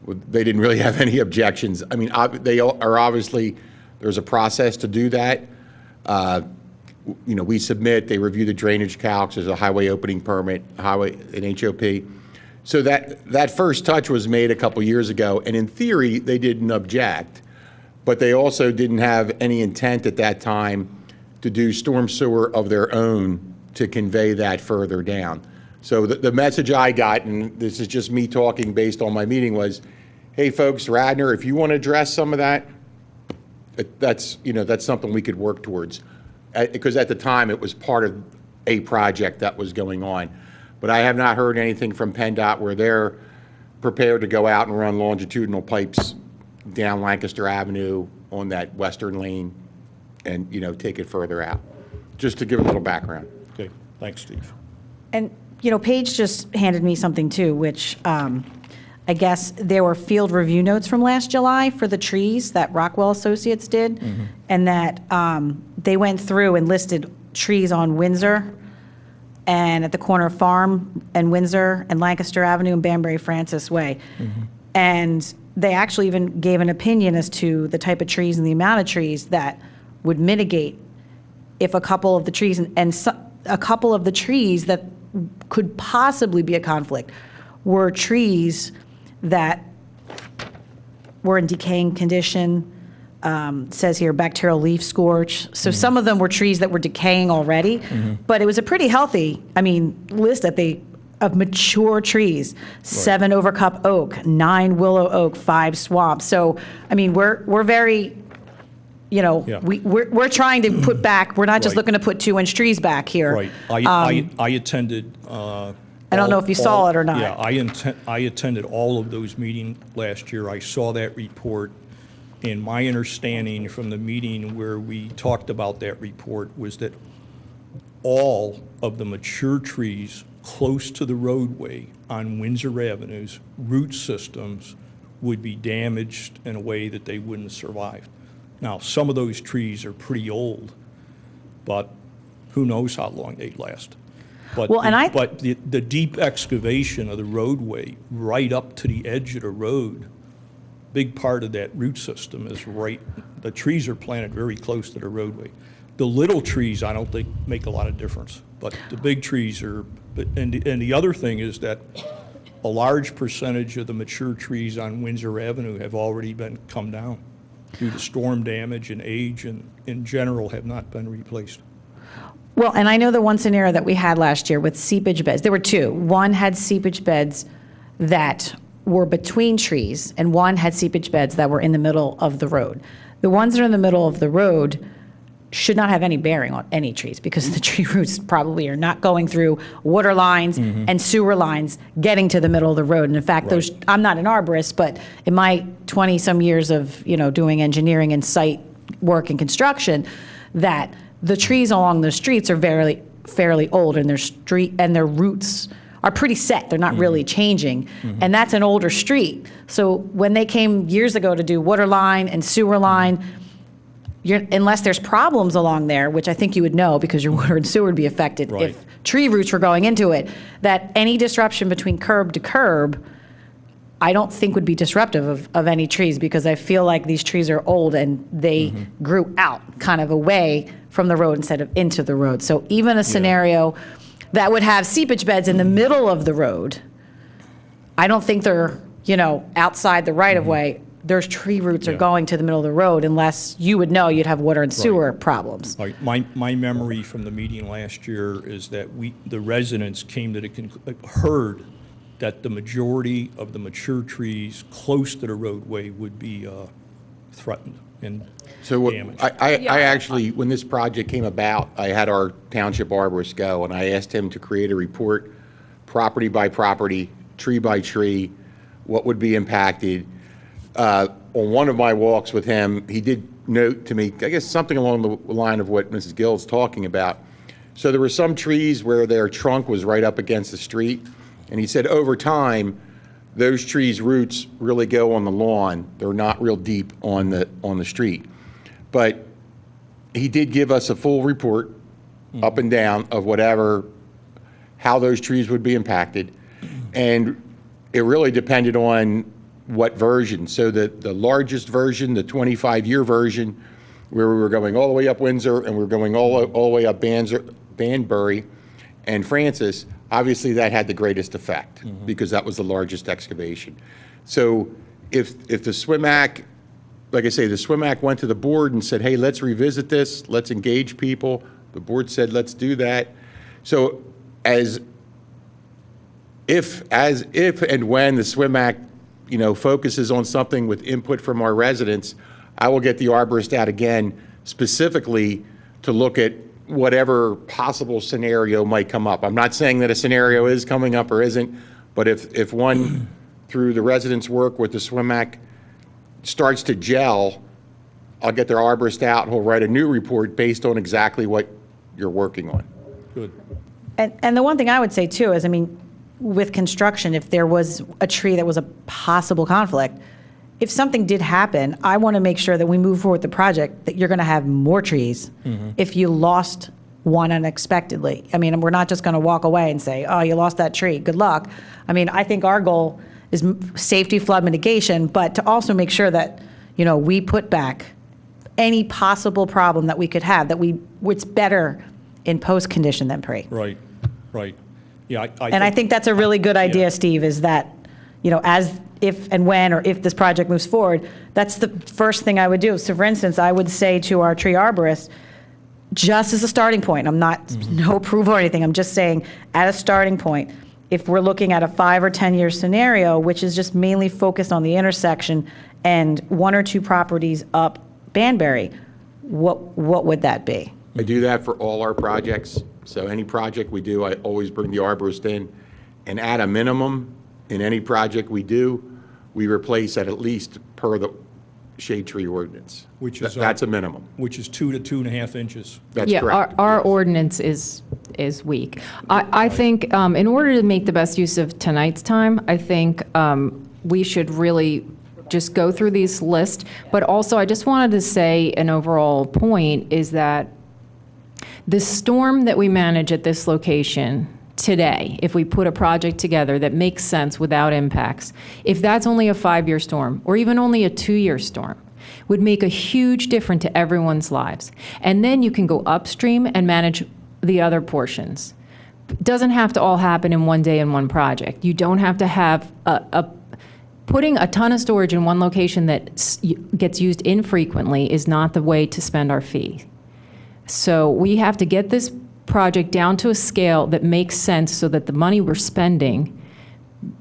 They didn't really have any objections. I mean, they are obviously, there's a process to do that. You know, we submit, they review the drainage calcs, there's a highway opening permit, an HOP. So that first touch was made a couple years ago, and in theory, they didn't object, but they also didn't have any intent at that time to do storm sewer of their own to convey that further down. So the message I got, and this is just me talking based on my meeting, was, hey, folks, Radnor, if you want to address some of that, that's something we could work towards. Because at the time, it was part of a project that was going on. But I have not heard anything from PennDOT where they're prepared to go out and run longitudinal pipes down Lancaster Avenue on that western lane and, take it further out. Just to give a little background. Okay, thanks, Steve. And, Paige just handed me something too, which I guess there were field review notes from last July for the trees that Rockwell Associates did, and that they went through and listed trees on Windsor and at the corner of Farm and Windsor and Lancaster Avenue and Banbury Francis Way. And they actually even gave an opinion as to the type of trees and the amount of trees that would mitigate if a couple of the trees, a couple of the trees that could possibly be a conflict were trees that were in decaying condition, says here bacterial leaf scorch. So some of them were trees that were decaying already, but it was a pretty healthy, list of mature trees. 7 overcup oak, 9 willow oak, 5 swamp. So, we're very, we're trying to put back, we're not just Right. looking to put 2-inch trees back here. Right. I attended. I don't know if you saw it or not. Yeah, I attended all of those meetings last year. I saw that report, and my understanding from the meeting where we talked about that report was that all of the mature trees close to the roadway on Windsor Avenue's root systems would be damaged in a way that they wouldn't survive. Now, some of those trees are pretty old, but who knows how long they'd last. But the deep excavation of the roadway right up to the edge of the road, big part of that root system is right, the trees are planted very close to the roadway. The little trees, I don't think, make a lot of difference, but the big trees are, and the other thing is that a large percentage of the mature trees on Windsor Avenue have already been come down due to storm damage and age, and in general have not been replaced. Well, and I know the one scenario that we had last year with seepage beds, there were 2. One had seepage beds that were between trees, and one had seepage beds that were in the middle of the road. The ones that are in the middle of the road should not have any bearing on any trees, because the tree roots probably are not going through water lines and sewer lines getting to the middle of the road. And in fact, those, I'm not an arborist, but in my 20-some years of, doing engineering and site work and construction, that the trees along the streets are fairly old, and their roots are pretty set. They're not really changing. And that's an older street. So when they came years ago to do water line and sewer line, unless there's problems along there, which I think you would know because your water and sewer would be affected Right. if tree roots were going into it, that any disruption between curb to curb, I don't think would be disruptive of any trees, because I feel like these trees are old and they grew out kind of away from the road instead of into the road. So even a scenario that would have seepage beds in the middle of the road, I don't think they're, outside the right of way. There's tree roots are going to the middle of the road, unless you would know you'd have water and sewer problems. Like my memory from the meeting last year is that the residents came to heard that the majority of the mature trees close to the roadway would be threatened and damaged. I actually, when this project came about, I had our township arborist go, and I asked him to create a report, property by property, tree by tree, what would be impacted. On one of my walks with him, he did note to me, I guess something along the line of what Mrs. Gill's talking about. So there were some trees where their trunk was right up against the street, and he said over time, those trees' roots really go on the lawn. They're not real deep on the street. But he did give us a full report, up and down, of how those trees would be impacted. And it really depended on what version. So the largest version, the 25-year version, where we were going all the way up Windsor and we were going all the way up Banbury and Francis, obviously that had the greatest effect because that was the largest excavation. So if the SWIMAC, like I say, the SWIMAC went to the board and said, hey, let's revisit this, let's engage people. The board said, let's do that. So if and when the SWIMAC, focuses on something with input from our residents, I will get the arborist out again specifically to look at whatever possible scenario might come up. I'm not saying that a scenario is coming up or isn't, but if one, through the residents' work with the SWIMAC, starts to gel, I'll get their arborist out and he'll write a new report based on exactly what you're working on. Good. And the one thing I would say too is, with construction, if there was a tree that was a possible conflict, if something did happen, I want to make sure that we move forward with the project, that you're going to have more trees if you lost one unexpectedly. We're not just going to walk away and say, oh, you lost that tree, good luck. I think our goal is safety, flood mitigation, but to also make sure that, we put back any possible problem that we could have, it's better in post condition than pre. Right. Yeah, I think that's a really good idea, Steve, is that, if and when, or if this project moves forward, that's the first thing I would do. So for instance, I would say to our tree arborist, just as a starting point, I'm not, no approval or anything, I'm just saying, at a starting point, if we're looking at a 5 or 10 year scenario, which is just mainly focused on the intersection and 1 or 2 properties up Banbury, what would that be? I do that for all our projects. So any project we do, I always bring the arborist in, and at a minimum, in any project we do, we replace at least per the shade tree ordinance. Which is that's a minimum. Which is 2 to 2.5 inches. That's correct. Our Yes. ordinance is weak. I think in order to make the best use of tonight's time, I think we should really just go through these lists. But also, I just wanted to say an overall point is that the storm that we manage at this location today, if we put a project together that makes sense without impacts, if that's only a 5-year storm or even only a 2-year storm, would make a huge difference to everyone's lives. And then you can go upstream and manage the other portions. It doesn't have to all happen in one day in one project. You don't have to have putting a ton of storage in one location that gets used infrequently is not the way to spend our fee. So we have to get this project down to a scale that makes sense so that the money we're spending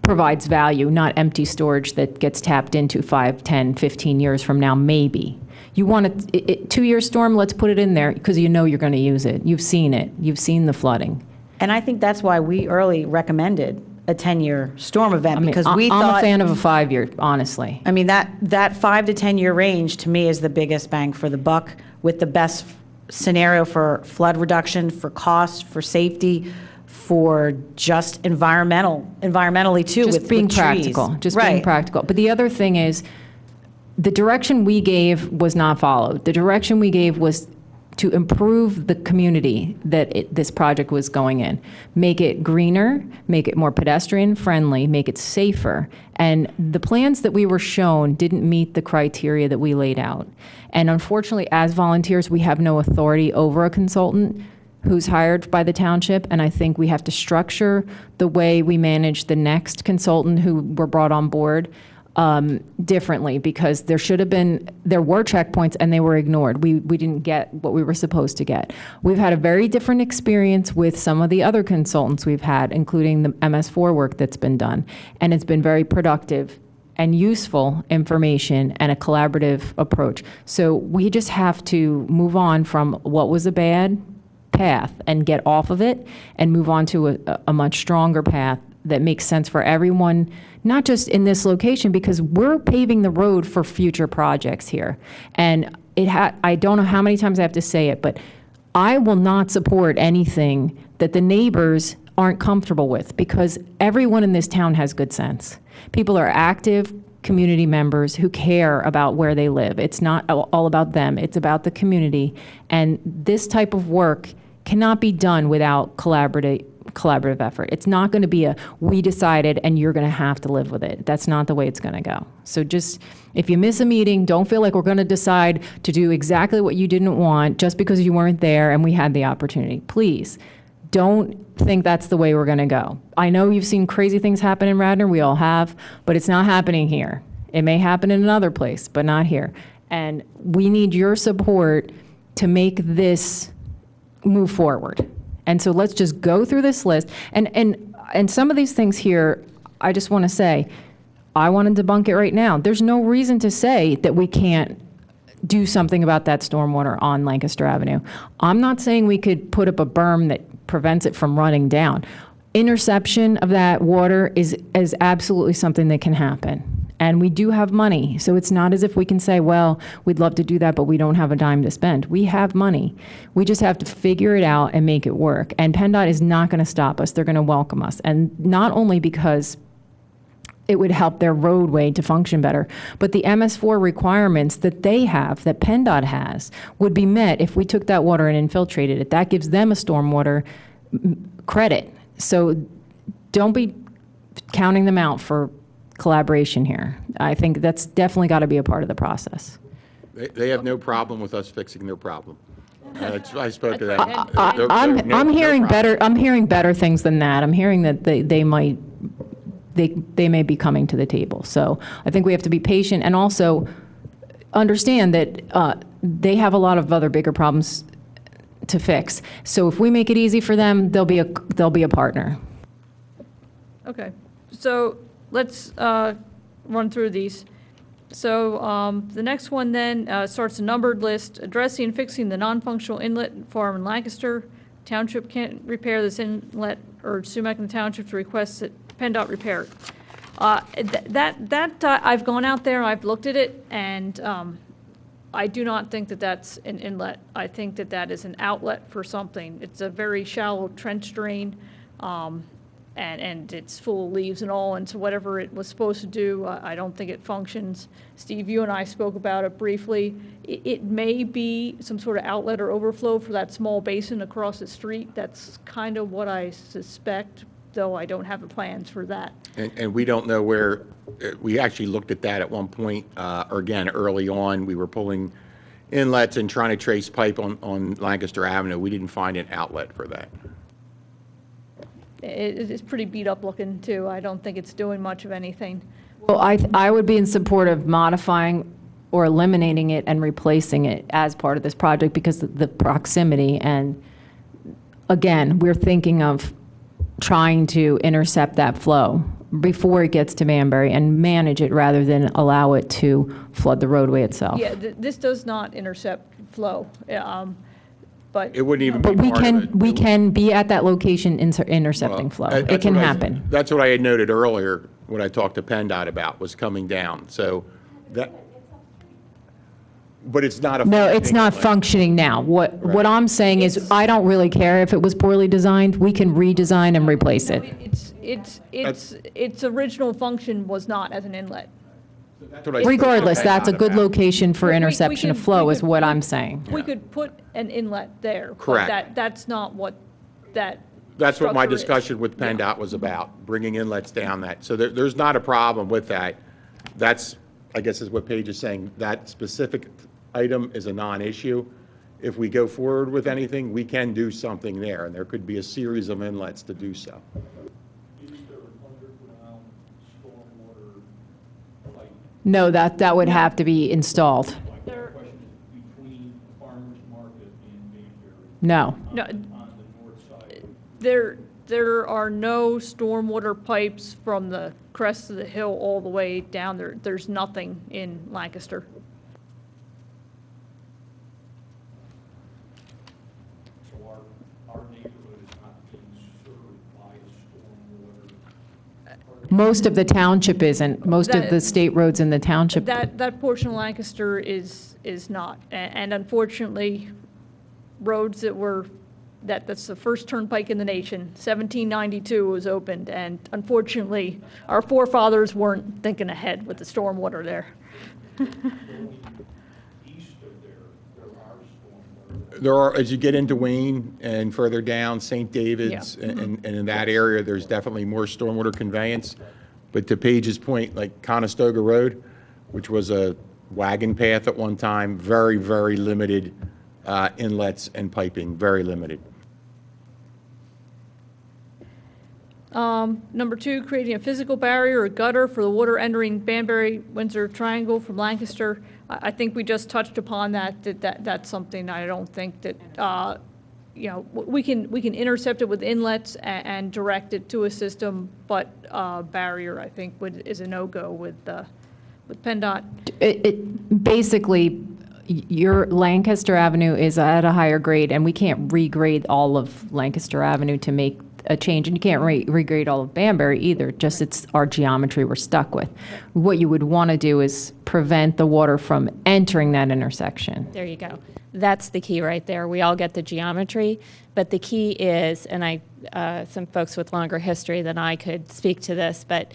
provides value, not empty storage that gets tapped into 5, 10, 15 years from now, maybe. You want a 2-year storm, let's put it in there because you know you're going to use it. You've seen it. You've seen the flooding. And I think that's why we early recommended a 10-year storm event, because we I'm thought... a fan of a 5-year, honestly. That 5 to 10 year range to me is the biggest bang for the buck, with the best scenario for flood reduction, for cost, for safety, for just environmentally too, Just with being trees. practical, just being practical. But the other thing is, the direction we gave was not followed. The direction we gave was to improve the community that this project was going in. Make it greener, make it more pedestrian friendly, make it safer. And the plans that we were shown didn't meet the criteria that we laid out. And unfortunately, as volunteers, we have no authority over a consultant who's hired by the township, and I think we have to structure the way we manage the next consultant who were brought on board differently, because there were checkpoints and they were ignored. We didn't get what we were supposed to get. We've had a very different experience with some of the other consultants we've had, including the MS4 work that's been done, and it's been very productive and useful information and a collaborative approach. So we just have to move on from what was a bad path and get off of it and move on to a much stronger path that makes sense for everyone, not just in this location, because we're paving the road for future projects here. And I don't know how many times I have to say it, but I will not support anything that the neighbors aren't comfortable with, because everyone in this town has good sense. People are active community members who care about where they live. It's not all about them, it's about the community. And this type of work cannot be done without collaborative effort. It's not going to be we decided and you're going to have to live with it. That's not the way it's going to go. So just, if you miss a meeting, don't feel like we're going to decide to do exactly what you didn't want just because you weren't there and we had the opportunity. Please, don't think that's the way we're going to go. I know you've seen crazy things happen in Radnor, we all have, but it's not happening here. It may happen in another place, but not here. And we need your support to make this move forward. And so let's just go through this list. And some of these things here, I just want to say, I want to debunk it right now. There's no reason to say that we can't do something about that stormwater on Lancaster Avenue. I'm not saying we could put up a berm that prevents it from running down. Interception of that water is absolutely something that can happen. And we do have money, so it's not as if we can say, well, we'd love to do that, but we don't have a dime to spend. We have money. We just have to figure it out and make it work. And PennDOT is not going to stop us. They're going to welcome us. And not only because it would help their roadway to function better, but the MS4 requirements that they have, that PennDOT has, would be met if we took that water and infiltrated it. That gives them a stormwater credit. So don't be counting them out for collaboration here. I think that's definitely got to be a part of the process. They have no problem with us fixing their problem. I spoke to them. I'm hearing better. I'm hearing better things than that. I'm hearing that they may be coming to the table. So I think we have to be patient and also understand that they have a lot of other bigger problems to fix. So if we make it easy for them, they'll be a partner. Okay, so let's run through these. So the next one then starts a numbered list, addressing and fixing the non-functional inlet farm in Lancaster. Township can't repair this inlet, or Sumac and the Township to request that PennDOT repair it. I've gone out there, I've looked at it, and I do not think that that's an inlet. I think that that is an outlet for something. It's a very shallow trench drain, and it's full of leaves and all, and so whatever it was supposed to do, I don't think it functions. Steve, you and I spoke about it briefly. It may be some sort of outlet or overflow for that small basin across the street. That's kind of what I suspect, though I don't have the plans for that. And we don't know where, we actually looked at that at one point, or again, early on, we were pulling inlets and trying to trace pipe on Lancaster Avenue. We didn't find an outlet for that. It's pretty beat up looking too. I don't think it's doing much of anything. Well, I would be in support of modifying or eliminating it and replacing it as part of this project because of the proximity. And again, we're thinking of trying to intercept that flow before it gets to Manbury and manage it rather than allow it to flood the roadway itself. Yeah, this does not intercept flow, but. It wouldn't even be But part of it. we can be at that location intercepting flow. It can happen. That's what I had noted earlier when I talked to PennDOT about, was coming down. So that, but it's not a. No, it's not inlet. functioning now. What I'm saying is, I don't really care if it was poorly designed. We can redesign and replace it. Its original function was not as an inlet. That's what I spoke to Regardless, that's a PennDOT good about. location for We interception of could- flow we is could- what I'm saying. We could put an inlet there. but Correct. That's not what that. That's what my structure is. discussion with PennDOT was about, bringing inlets down that. So there's not a problem with that. That's, I guess is what Paige is saying, that specific item is a non-issue. If we go forward with anything, we can do something there, and there could be a series of inlets to do so. No, that would have to be installed. There- Between Farmers Market and Mayberry No. No, on the north side. there are no stormwater pipes from the crest of the hill all the way down there. There's nothing in Lancaster. So our neighborhood is not being served by a stormwater Most of the township isn't. Most of That- the state roads in the township. That portion of Lancaster is not. And unfortunately, roads that's the first turnpike in the nation, 1792 was opened, and unfortunately, our forefathers weren't thinking ahead with the stormwater there. There are, as you get into Wayne and further down, St. David's, Yeah. and in that area, there's definitely more stormwater conveyance. But to Paige's point, like Conestoga Road, which was a wagon path at one time, very, very limited inlets and piping, very limited. Number 2, creating a physical barrier or gutter for the water entering Banbury-Windsor Triangle from Lancaster. I think we just touched upon that's something I don't think that, we can intercept it with inlets and direct it to a system, but barrier, I think, is a no-go with PennDOT. It basically, your Lancaster Avenue is at a higher grade, and we can't regrade all of Lancaster Avenue to make a change, and you can't regrade all of Banbury either, just it's our geometry we're stuck with. What you would want to do is prevent the water from entering that intersection. There you go. That's the key right there. We all get the geometry, but the key is, and some folks with longer history than I could speak to this, but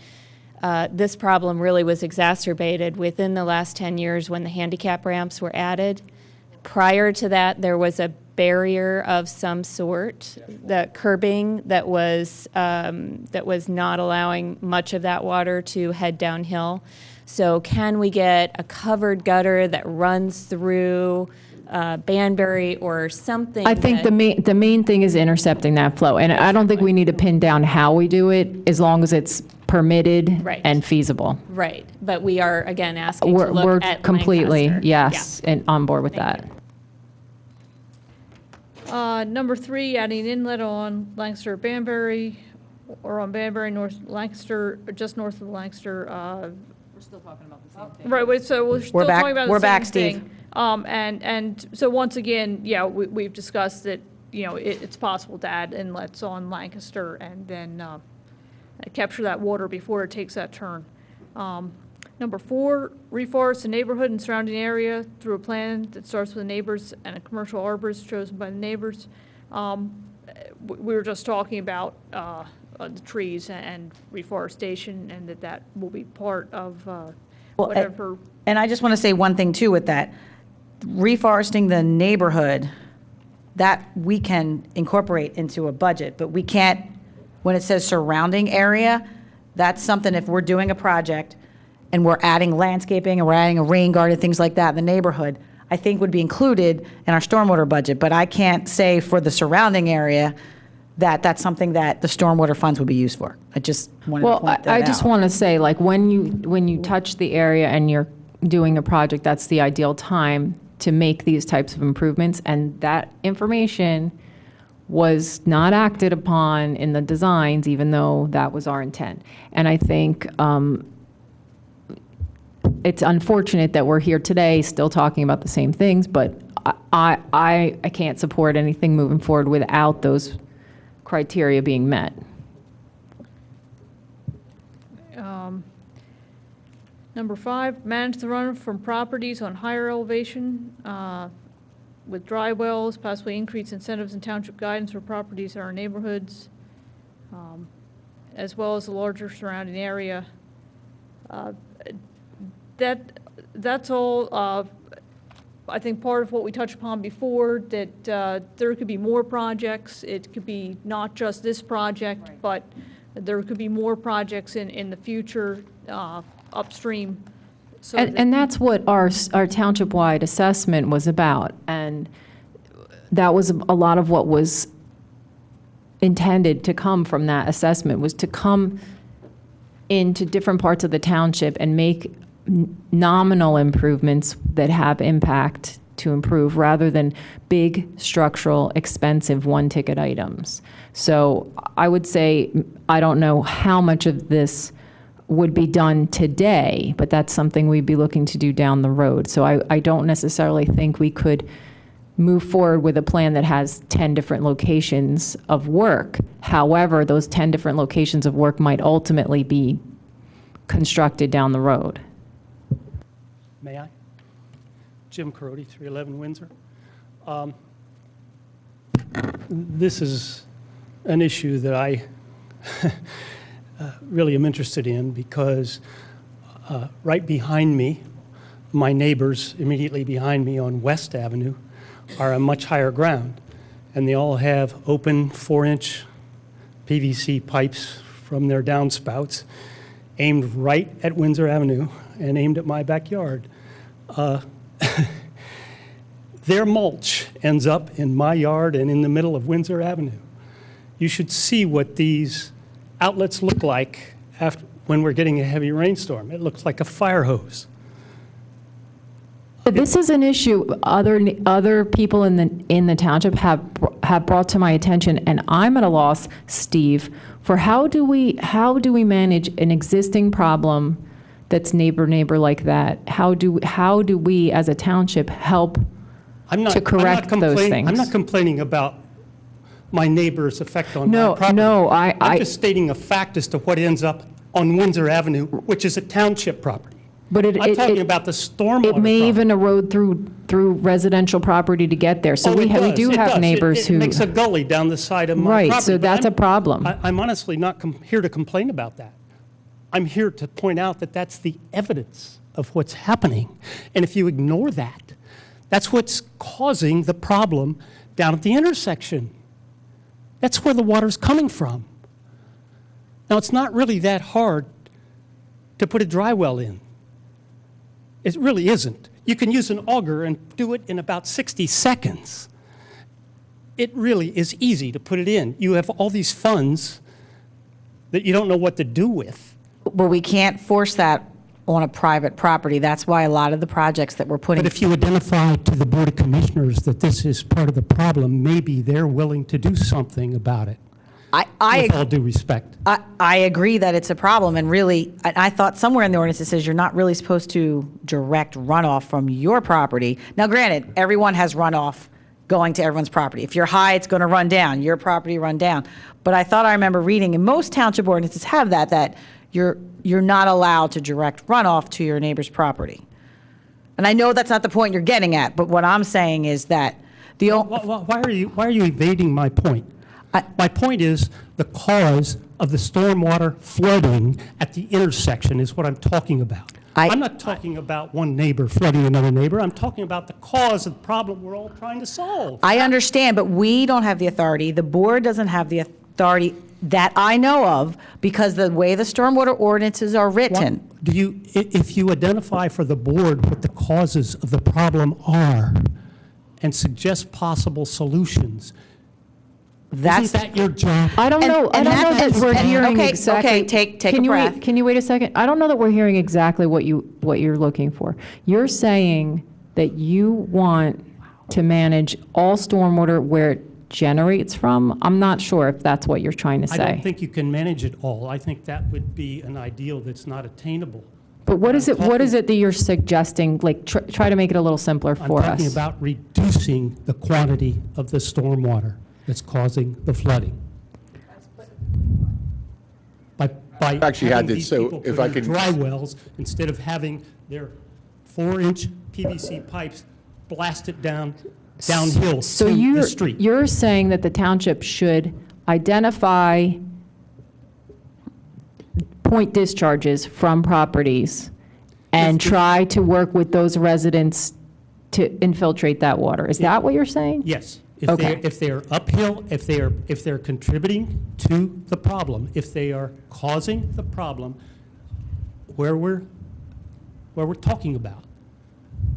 this problem really was exacerbated within the last 10 years when the handicap ramps were added. Prior to that, there was a barrier of some sort, the curbing that was not allowing much of that water to head downhill. So can we get a covered gutter that runs through Banbury or something? I think the main thing is intercepting that flow, and I don't think we need to pin down how we do it, as long as it's permitted Right. and feasible. Right, but we are, again, asking to We're look at completely, Lancaster. yes, and on board with Thank that. you. Number 3, adding inlet on Lancaster Banbury, or on Banbury, North Lancaster, or just north of Lancaster. We're still talking about the same thing. Right, so we're still back- talking about we're the same back, Steve. thing. And so once again, yeah, we've discussed that, it's possible to add inlets on Lancaster and then capture that water before it takes that turn. Number 4, reforest the neighborhood and surrounding area through a plan that starts with the neighbors and a commercial arborist chosen by the neighbors. We were just talking about the trees and reforestation, and that will be part of whatever. And I just want to say one thing too with that. Reforesting the neighborhood, that we can incorporate into a budget, but we can't, when it says surrounding area, that's something if we're doing a project and we're adding landscaping and we're adding a rain garden, things like that in the neighborhood, I think would be included in our stormwater budget. But I can't say for the surrounding area that that's something that the stormwater funds would be used for. I just wanted to Well, point that out. I just want to say, like, when you touch the area and you're doing a project, that's the ideal time to make these types of improvements, and that information was not acted upon in the designs, even though that was our intent. And I think it's unfortunate that we're here today still talking about the same things, but I can't support anything moving forward without those criteria being met. Number 5, manage the runoff from properties on higher elevation with dry wells, possibly increase incentives and township guidance for properties in our neighborhoods, as well as the larger surrounding area. That's all, I think, part of what we touched upon before, that there could be more projects. It could be not just this project, but there could be more projects in the future upstream. So And that's what our township-wide assessment was about, and that was a lot of what was intended to come from that assessment, was to come into different parts of the township and make nominal improvements that have impact to improve, rather than big, structural, expensive, one-ticket items. So I would say, I don't know how much of this would be done today, but that's something we'd be looking to do down the road. So I don't necessarily think we could move forward with a plan that has 10 different locations of work. However, those 10 different locations of work might ultimately be constructed down the road. May I? Jim Carodi, 311 Windsor. This is an issue that I really am interested in because right behind me, my neighbors immediately behind me on West Avenue are on much higher ground, and they all have open 4-inch PVC pipes from their downspouts aimed right at Windsor Avenue and aimed at my backyard. Their mulch ends up in my yard and in the middle of Windsor Avenue. You should see what these outlets look like when we're getting a heavy rainstorm. It looks like a fire hose. This is an issue other people in the township have brought to my attention, and I'm at a loss, Steve, for how do we manage an existing problem that's neighbor like that? How do we as a township help to correct those things? I'm not complaining about my neighbor's effect on my property. I'm just stating a fact as to what ends up on Windsor Avenue, which is a township property. But I'm talking about the stormwater. It may even erode through residential property to get there. So we do have neighbors who. It makes a gully down the side of my property. Right, so that's a problem. I'm honestly not here to complain about that. I'm here to point out that that's the evidence of what's happening. And if you ignore that, that's what's causing the problem down at the intersection. That's where the water's coming from. Now, it's not really that hard to put a dry well in. It really isn't. You can use an auger and do it in about 60 seconds. It really is easy to put it in. You have all these funds that you don't know what to do with. Well, we can't force that on a private property. That's why a lot of the projects that we're putting. But if you identify to the Board of Commissioners that this is part of the problem, maybe they're willing to do something about it. With all due respect. I agree that it's a problem, and really, I thought somewhere in the ordinance it says you're not really supposed to direct runoff from your property. Now, granted, everyone has runoff going to everyone's property. If you're high, it's going to run down. Your property run down. But I thought I remember reading, and most township ordinances have that you're not allowed to direct runoff to your neighbor's property. And I know that's not the point you're getting at, but what I'm saying is that why are you evading my point? My point is the cause of the stormwater flooding at the intersection is what I'm talking about. I'm not talking about one neighbor flooding another neighbor. I'm talking about the cause of the problem we're all trying to solve. I understand, but we don't have the authority. The board doesn't have the authority that I know of because the way the stormwater ordinances are written. If you identify for the board what the causes of the problem are and suggest possible solutions, isn't that your job? I don't know that we're hearing exactly. Okay, take a breath. Can you wait a second? I don't know that we're hearing exactly what you're looking for. You're saying that you want to manage all stormwater where it generates from. I'm not sure if that's what you're trying to say. I don't think you can manage it all. I think that would be an ideal that's not attainable. But what is it that you're suggesting? Like, try to make it a little simpler for us. I'm talking about reducing the quantity of the stormwater that's causing the flooding. By Actually having had this, these so people if put I in could- dry wells instead of having their 4-inch PVC pipes blasted downhill So to the street. you're saying that the township should identify point discharges from properties and try to work with those residents to infiltrate that water. Is that what you're saying? Yes. Okay. If they're uphill, if they're contributing to the problem, if they are causing the problem where we're talking about,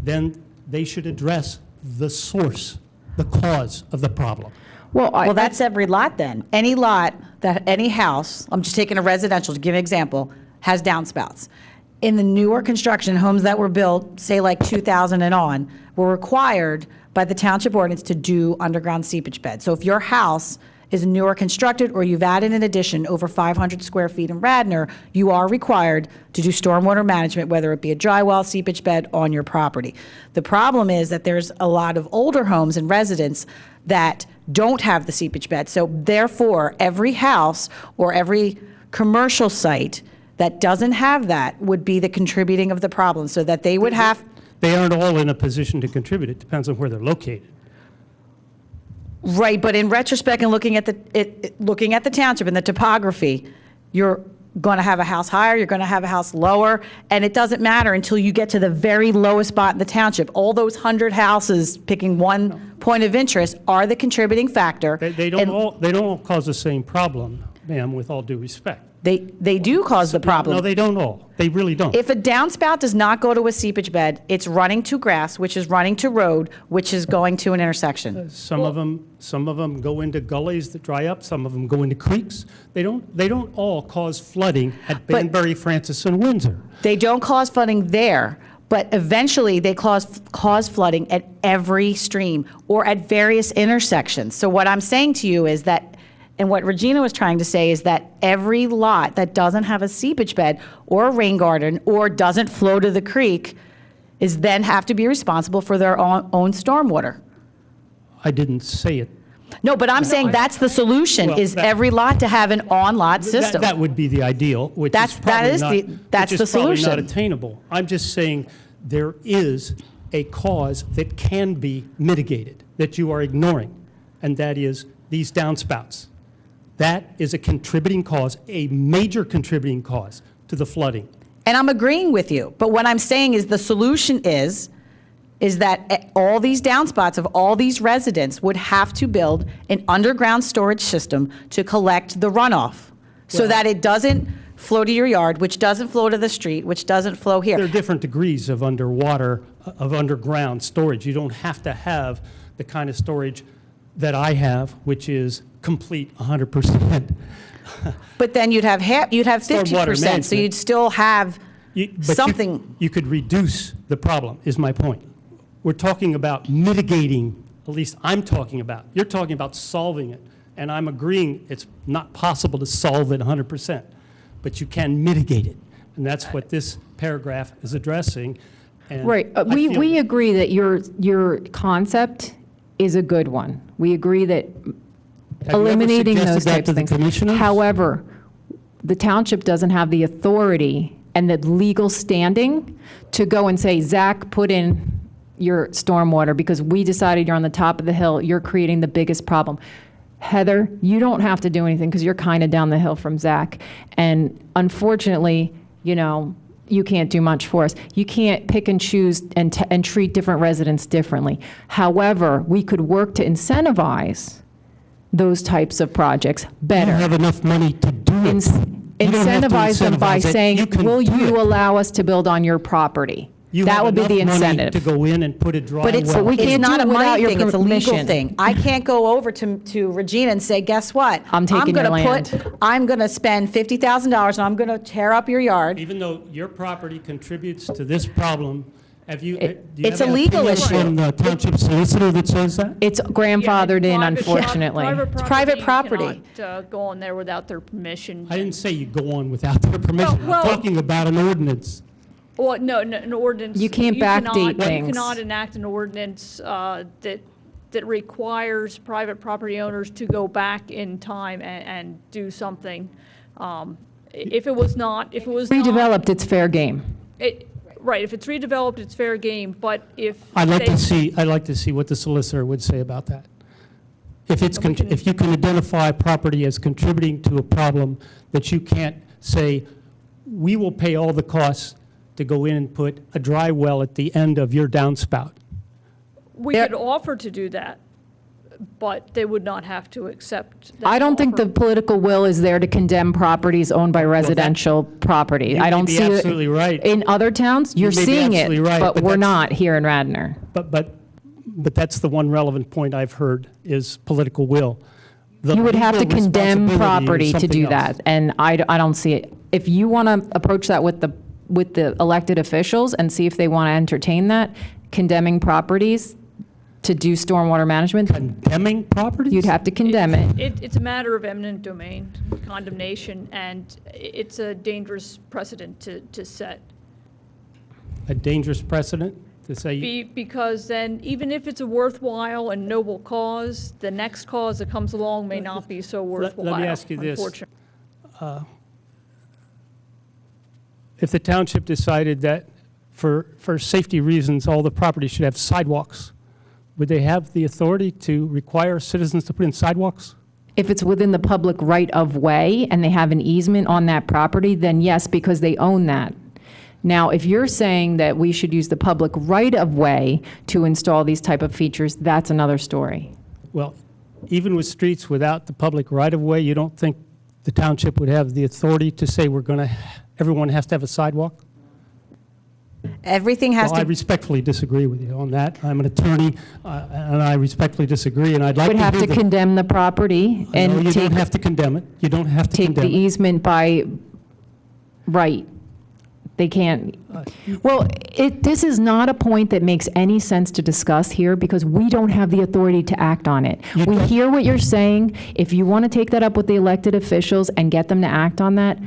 then they should address the source, the cause of the problem. Well, that's every lot then. Any lot any house, I'm just taking a residential to give an example, has downspouts. In the newer construction, homes that were built, say like 2000 and on, were required by the township ordinance to do underground seepage beds. So if your house is newer constructed or you've added an addition over 500 square feet in Radnor, you are required to do stormwater management, whether it be a dry well, seepage bed on your property. The problem is that there's a lot of older homes and residents that don't have the seepage bed. So therefore, every house or every commercial site that doesn't have that would be the contributing of the problem, so that they would have, They aren't all in a position to contribute. It depends on where they're located. right, but in retrospect and looking at looking at the township and the topography, you're going to have a house higher, you're going to have a house lower, and it doesn't matter until you get to the very lowest spot in the township. All those 100 houses, picking one point of interest, are the contributing factor. They don't And all cause the same problem, ma'am, with all due respect. They do cause the problem. No, they don't all. They really don't. If a downspout does not go to a seepage bed, it's running to grass, which is running to road, which is going to an intersection. Some of them go into gullies that dry up. Some of them go into creeks. They don't all cause flooding at But- Banbury, Francis, and Windsor. They don't cause flooding there, but eventually they cause flooding at every stream or at various intersections. So what I'm saying to you is that, and what Regina was trying to say is that every lot that doesn't have a seepage bed or a rain garden or doesn't flow to the creek is then have to be responsible for their own stormwater. I didn't say it. No, but I'm saying that's the solution, Well, is that- every lot to have an on-lot system. That would be the ideal, which That's- is that probably is not, the- that's which the is probably not solution. attainable. I'm just saying there is a cause that can be mitigated, that you are ignoring, and that is these downspouts. That is a contributing cause, a major contributing cause to the flooding. And I'm agreeing with you, but what I'm saying is the solution is that all these downspouts of all these residents would have to build an underground storage system to collect the runoff, so that it doesn't flow to your yard, which doesn't flow to the street, which doesn't flow There here. are different degrees of underground storage. You don't have to have the kind of storage that I have, which is complete 100%. But then you'd have 50%, so management. you'd still have But something. you could reduce the problem, is my point. We're talking about mitigating, at least I'm talking about. You're talking about solving it, and I'm agreeing it's not possible to solve it 100%, but you can mitigate it. And that's what this paragraph is addressing. And Right. I We feel- agree that your concept is a good one. We agree that Have you ever eliminating suggested those that types to of the things. commissioners? However, the township doesn't have the authority and the legal standing to go and say, Zach, put in your stormwater because we decided you're on the top of the hill, you're creating the biggest problem. Heather, you don't have to do anything because you're kind of down the hill from Zach. And unfortunately, you can't do much for us. You can't pick and choose and treat different residents differently. However, we could work to incentivize those types of projects You better. don't have enough money to do it. You don't have to Incentivize them by incentivize it. saying, You can will do you it. allow us to build on your property? You That have would be the enough money incentive. to go in and put a dry But it's, well. we it's can't not do a it without money your thing, it's a legal permission. thing. I can't go over to Regina and say, guess what? I'm taking your land. I'm going to spend $50,000 and I'm going to tear up your yard. Even though your property contributes to this problem, have you, do you It's have a an legal opinion issue. from the township solicitor that says that? It's grandfathered in, unfortunately. private property. You cannot go on there without their permission. I didn't say you go on without their permission. Well- I'm talking about an ordinance. Well, no, an ordinance. You can't backdate things. You cannot enact an ordinance that requires private property owners to go back in time and do something. If it was not. Redeveloped, it's fair game. Right, if it's redeveloped, it's fair game, but if. I'd like they- to see what the solicitor would say about that. If you can identify a property as contributing to a problem that you can't say, we will pay all the costs to go in and put a dry well at the end of your downspout. We could offer to do that, but they would not have to accept that I don't think the offer. political will is there to condemn properties owned by residential property. You I may don't be see it. absolutely right. In other towns, you're may be seeing it, absolutely right, but but we're that's- not here in Radnor. But that's the one relevant point I've heard is political will. The You would have to legal condemn responsibility is property to do something else. that, and I don't see it. If you want to approach that with the elected officials and see if they want to entertain that, condemning properties to do stormwater management, Condemning properties? you'd have to condemn it. It's a matter of eminent domain, condemnation, and it's a dangerous precedent to set. A dangerous precedent to say, Because then, even if it's a worthwhile and noble cause, the next cause that comes along may not be so Let me worthwhile, ask you this. unfortunately. if the township decided that for safety reasons, all the property should have sidewalks, would they have the authority to require citizens to put in sidewalks? If it's within the public right-of-way and they have an easement on that property, then yes, because they own that. Now, if you're saying that we should use the public right-of-way to install these type of features, that's another story. Well, even with streets without the public right-of-way, you don't think the township would have the authority to say everyone has to have a sidewalk? Everything has Well, I to, respectfully disagree with you on that. I'm an attorney, and I respectfully disagree, and I'd like Would to have hear to condemn the property No, you and don't take have to condemn it. You don't have to the condemn it. easement by right. They can't. Well, this is not a point that makes any sense to discuss here because we don't have the authority to act on it. You We don't- hear what you're saying. If you want to take that up with the elected officials and get them to act on that,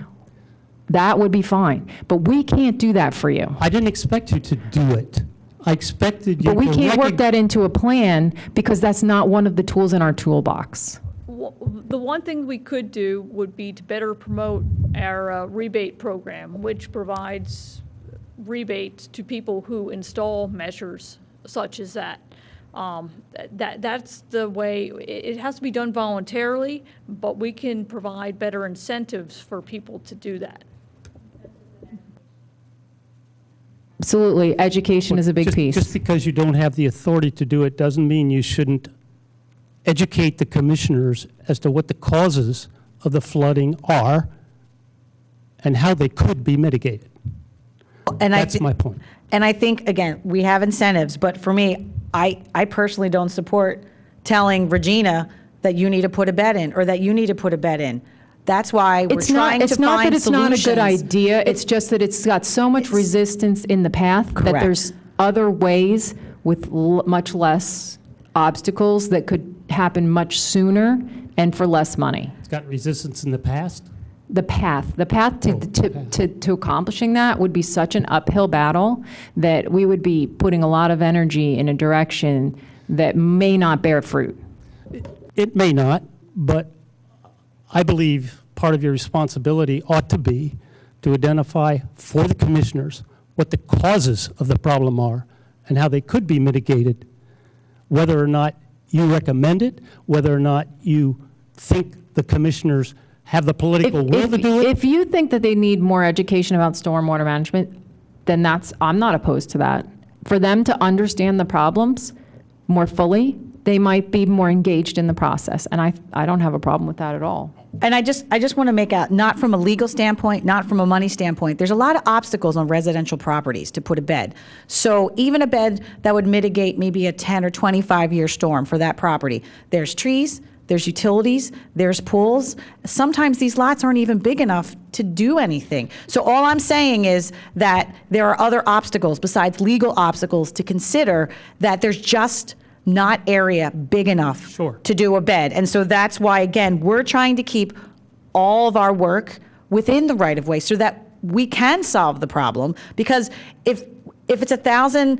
that would be fine. But we can't do that for you. I didn't expect you to do it. I expected you to But we can't work recog- that into a plan because that's not one of the tools in our toolbox. The one thing we could do would be to better promote our rebate program, which provides rebates to people who install measures such as that. That's the way, it has to be done voluntarily, but we can provide better incentives for people to do that. Absolutely, education is a big Just piece. because you don't have the authority to do it doesn't mean you shouldn't educate the commissioners as to what the causes of the flooding are and how they could be mitigated. and That's my point. And I think, again, we have incentives, but for me, I personally don't support telling Regina that you need to put a bed in or that you need to put a bed in. That's why we're trying to It's not find that it's not a good solutions. idea, it's just that it's got so much resistance in the path that Correct. there's other ways with much less obstacles that could happen much sooner and for less money. It's got resistance in the past. The path to accomplishing that would be such an uphill battle that we would be putting a lot of energy in a direction that may not bear fruit. It may not, but I believe part of your responsibility ought to be to identify for the commissioners what the causes of the problem are and how they could be mitigated, whether or not you recommend it, whether or not you think the commissioners have the political will to do it. If you think that they need more education about stormwater management, then I'm not opposed to that. For them to understand the problems more fully, they might be more engaged in the process, and I don't have a problem with that at all. And I just want to make out, not from a legal standpoint, not from a money standpoint, there's a lot of obstacles on residential properties to put a bed. So even a bed that would mitigate maybe a 10 or 25-year storm for that property, there's trees, there's utilities, there's pools. Sometimes these lots aren't even big enough to do anything. So all I'm saying is that there are other obstacles besides legal obstacles to consider, that there's just not area big enough Sure. to do a bed. And so that's why, again, we're trying to keep all of our work within the right-of-way so that we can solve the problem. Because if it's 1,000,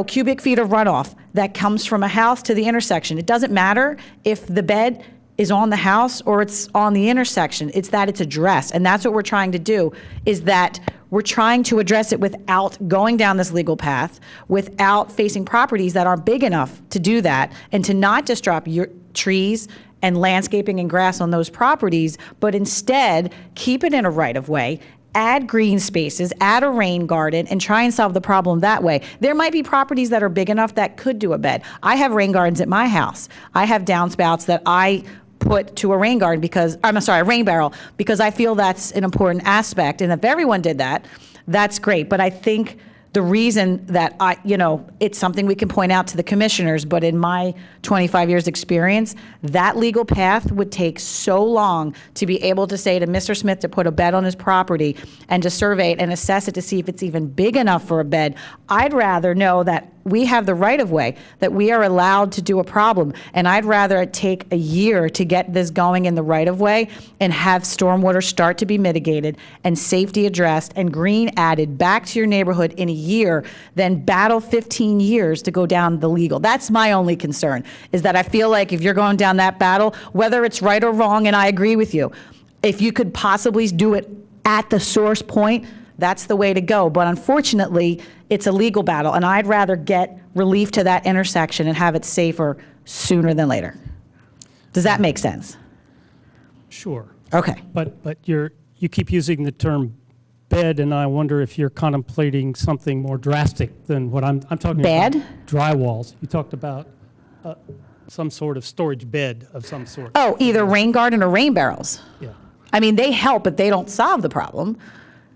cubic feet of runoff that comes from a house to the intersection, it doesn't matter if the bed is on the house or it's on the intersection. It's that it's addressed. And that's what we're trying to do, is that we're trying to address it without going down this legal path, without facing properties that aren't big enough to do that, and to not just drop your trees and landscaping and grass on those properties, but instead keep it in a right-of-way, add green spaces, add a rain garden, and try and solve the problem that way. There might be properties that are big enough that could do a bed. I have rain gardens at my house. I have downspouts that I put to a rain garden because, a rain barrel, because I feel that's an important aspect. And if everyone did that, that's great. But I think the reason that it's something we can point out to the commissioners, but in my 25 years experience, that legal path would take so long to be able to say to Mr. Smith to put a bed on his property and to survey it and assess it to see if it's even big enough for a bed. I'd rather know that we have the right-of-way, that we are allowed to do a problem, and I'd rather it take a year to get this going in the right-of-way and have stormwater start to be mitigated and safety addressed and green added back to your neighborhood in a year than battle 15 years to go down the legal. That's my only concern, is that I feel like if you're going down that battle, whether it's right or wrong, and I agree with you, if you could possibly do it at the source point, That's the way to go. But unfortunately, it's a legal battle, and I'd rather get relief to that intersection and have it safer sooner than later. Does that make sense? Sure. Okay. But you keep using the term bed, and I wonder if you're contemplating something more drastic than what I'm talking Bed? about. Dry walls. You talked about some sort of storage bed of some sort. Oh, either rain garden or rain barrels. Yeah. I mean, they help, but they don't solve the problem.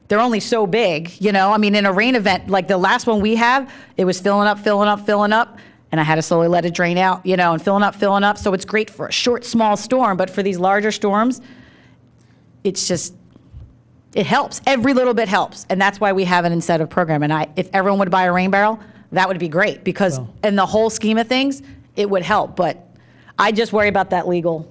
They're only so big, you know? I mean, in a rain event, like the last one we have, it was filling up, and I had to slowly let it drain out, you know, and filling up. So it's great for a short, small storm, but for these larger storms, it's just, it helps. Every little bit helps, and that's why we have an incentive program. And if everyone would buy a rain barrel, that would be great, because in the whole scheme of things, it would help. But I just worry about that legal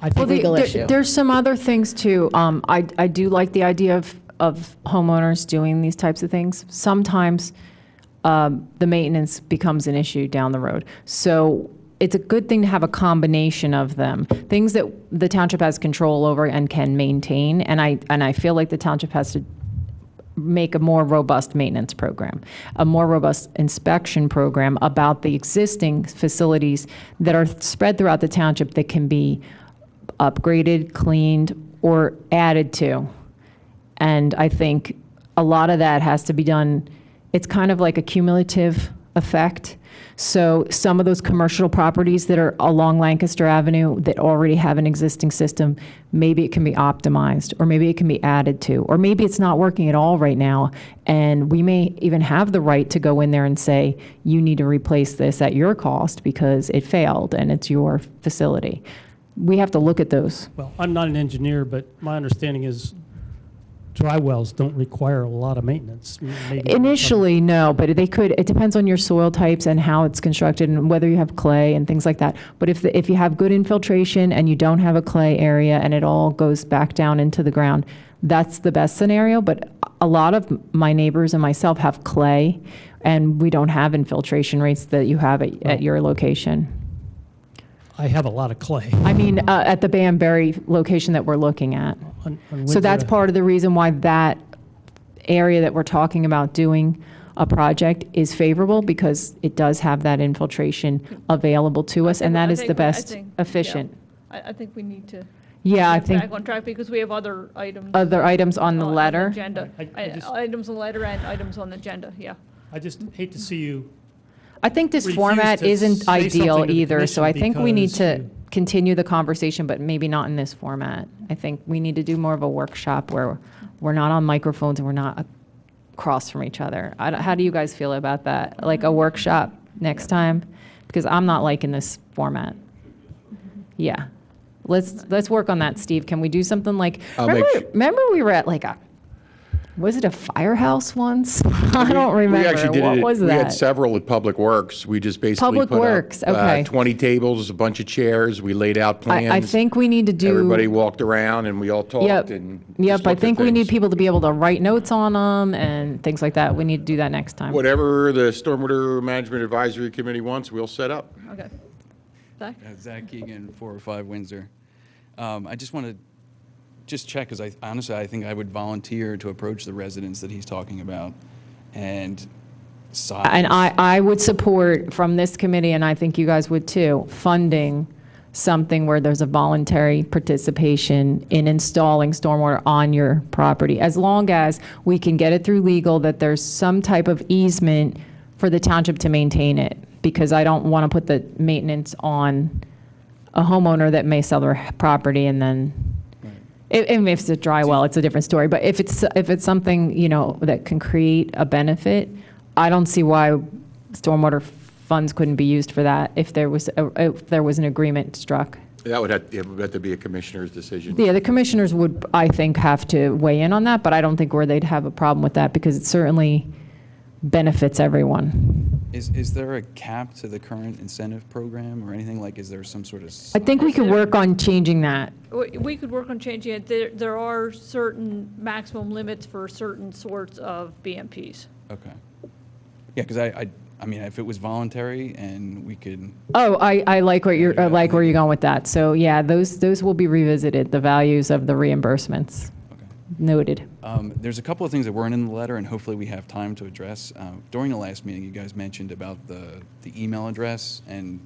issue. There's some other things too. I do like the idea of homeowners doing these types of things. Sometimes the maintenance becomes an issue down the road. So it's a good thing to have a combination of them, things that the township has control over and can maintain. And I feel like the township has to make a more robust maintenance program, a more robust inspection program about the existing facilities that are spread throughout the township that can be upgraded, cleaned, or added to. And I think a lot of that has to be done. It's kind of like a cumulative effect. So some of those commercial properties that are along Lancaster Avenue that already have an existing system, maybe it can be optimized, or maybe it can be added to, or maybe it's not working at all right now, and we may even have the right to go in there and say, you need to replace this at your cost because it failed and it's your facility. We have to look at those. Well, I'm not an engineer, but my understanding is dry wells don't require a lot of maintenance. Maybe Initially, no, but they could. It depends on your soil types and how it's constructed and whether you have clay and things like that. But if you have good infiltration and you don't have a clay area and it all goes back down into the ground, that's the best scenario. But a lot of my neighbors and myself have clay, and we don't have infiltration rates that you have at your location. I have a lot of clay. I mean, at the Banbury location that we're looking at. On So that's Windsor. part of the reason why that area that we're talking about doing a project is favorable, because it does have that infiltration available to us, and that is the best efficient. I think we need to Yeah, I get think back on track because we have other items. other items on the letter. Agenda. I just- Items on the letter and items on the agenda, yeah. I just hate to see you. I think this refuse format to isn't say ideal something to the either, so I commission think we need because to you- continue the conversation, but maybe not in this format. I think we need to do more of a workshop where we're not on microphones and we're not across from each other. How do you guys feel about that? Like a workshop next time? Because I'm not liking this format. Yeah. Let's work on that, Steve. Can we do something like, I'll make remember we were at like was it a firehouse once? I don't remember. We actually did What it. was We had that? several at Public Works. We just basically Public put Works, up okay. 20 tables, a bunch of chairs. We laid out plans. I think we need to do. Everybody walked around and we all talked Yep. and Yep, just I looked at think we need things. people to be able to write notes on them and things like that. We need to do that next time. Whatever the Stormwater Management Advisory Committee wants, we'll set up. Okay. Zach? Zach Keegan, 405 Windsor. I just want to check, because I think I would volunteer to approach the residents that he's talking about and size. And I would support from this committee, and I think you guys would too, funding something where there's a voluntary participation in installing stormwater on your property, as long as we can get it through legal, that there's some type of easement for the township to maintain it, because I don't want to put the maintenance on a homeowner that may sell their property and then, if it's a dry well, it's a different story. But if it's something, that can create a benefit, I don't see why stormwater funds couldn't be used for that if there was an agreement struck. That would have to be a commissioner's decision. Yeah, the commissioners would, I think, have to weigh in on that, but I don't think they'd have a problem with that, because it certainly benefits everyone. Is there a cap to the current incentive program or anything? Like, is there some sort of? I think we could work on changing that. We could work on changing it. There are certain maximum limits for certain sorts of BMPs. Okay. Yeah, because I mean, if it was voluntary and we could. Oh, I like where you're going with that. So yeah, those will be revisited, the values of the reimbursements. Okay. Noted. There's a couple of things that weren't in the letter, and hopefully we have time to address. During the last meeting, you guys mentioned about the email address and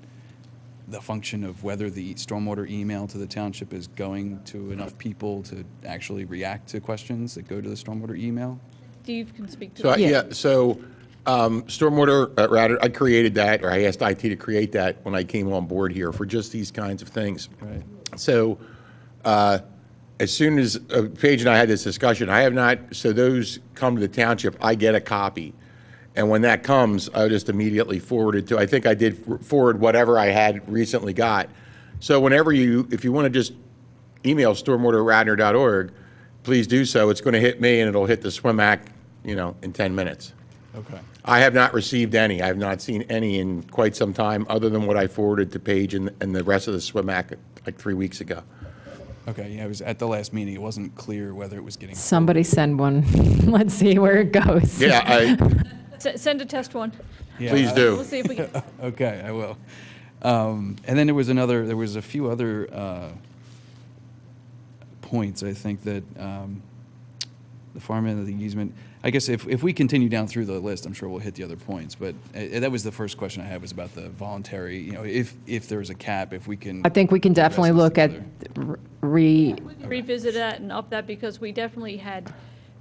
the function of whether the stormwater email to the township is going to enough people to actually react to questions that go to the stormwater email. Steve can speak to So, that. yeah, so stormwater, rather, I created that, or I asked IT to create that when I came on board here for just these kinds of things. Right. So as soon as Paige and I had this discussion, I have not, so those come to the township, I get a copy. And when that comes, I just immediately forward it to, I think I did forward whatever I had recently got. So whenever if you want to just email stormwater@radnor.org, please do so. It's going to hit me and it'll hit the SWIMAC, in 10 minutes. Okay. I have not received any. I have not seen any in quite some time, other than what I forwarded to Paige and the rest of the SWIMAC like 3 weeks ago. Okay, yeah, it was at the last meeting. It wasn't clear whether it was getting. Somebody send one. Let's see where it goes. Yeah, Send a test one. Yeah, please do. We'll see if we can. Okay, I will. And then there was a few other points, I think, that the farm end of the easement, I guess if we continue down through the list, I'm sure we'll hit the other points, but that was the first question I had, was about the voluntary, if there was a cap, if we can. I think we can definitely look at Revisit that and up that, because we definitely had,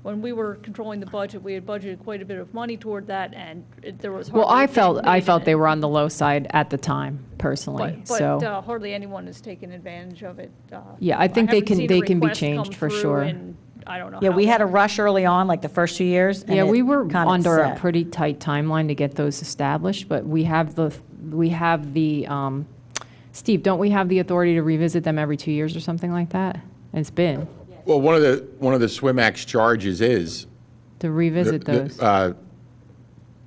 when we were controlling the budget, we had budgeted quite a bit of money toward that, and there was Well, hardly I anything felt in they it. were on the low side at the time, personally, But so. hardly anyone has taken advantage of it. Yeah, I think they haven't can- seen a they can be request come changed for through sure. in, I don't know Yeah, how we had a long. rush early on, like the first 2 years. and Yeah, it we were kind of under a set. pretty tight timeline to get those established, but we have the, Steve, don't we have the authority to revisit them every 2 years or something like that? It's been, Well, one of the SWIMAC's charges is to revisit those.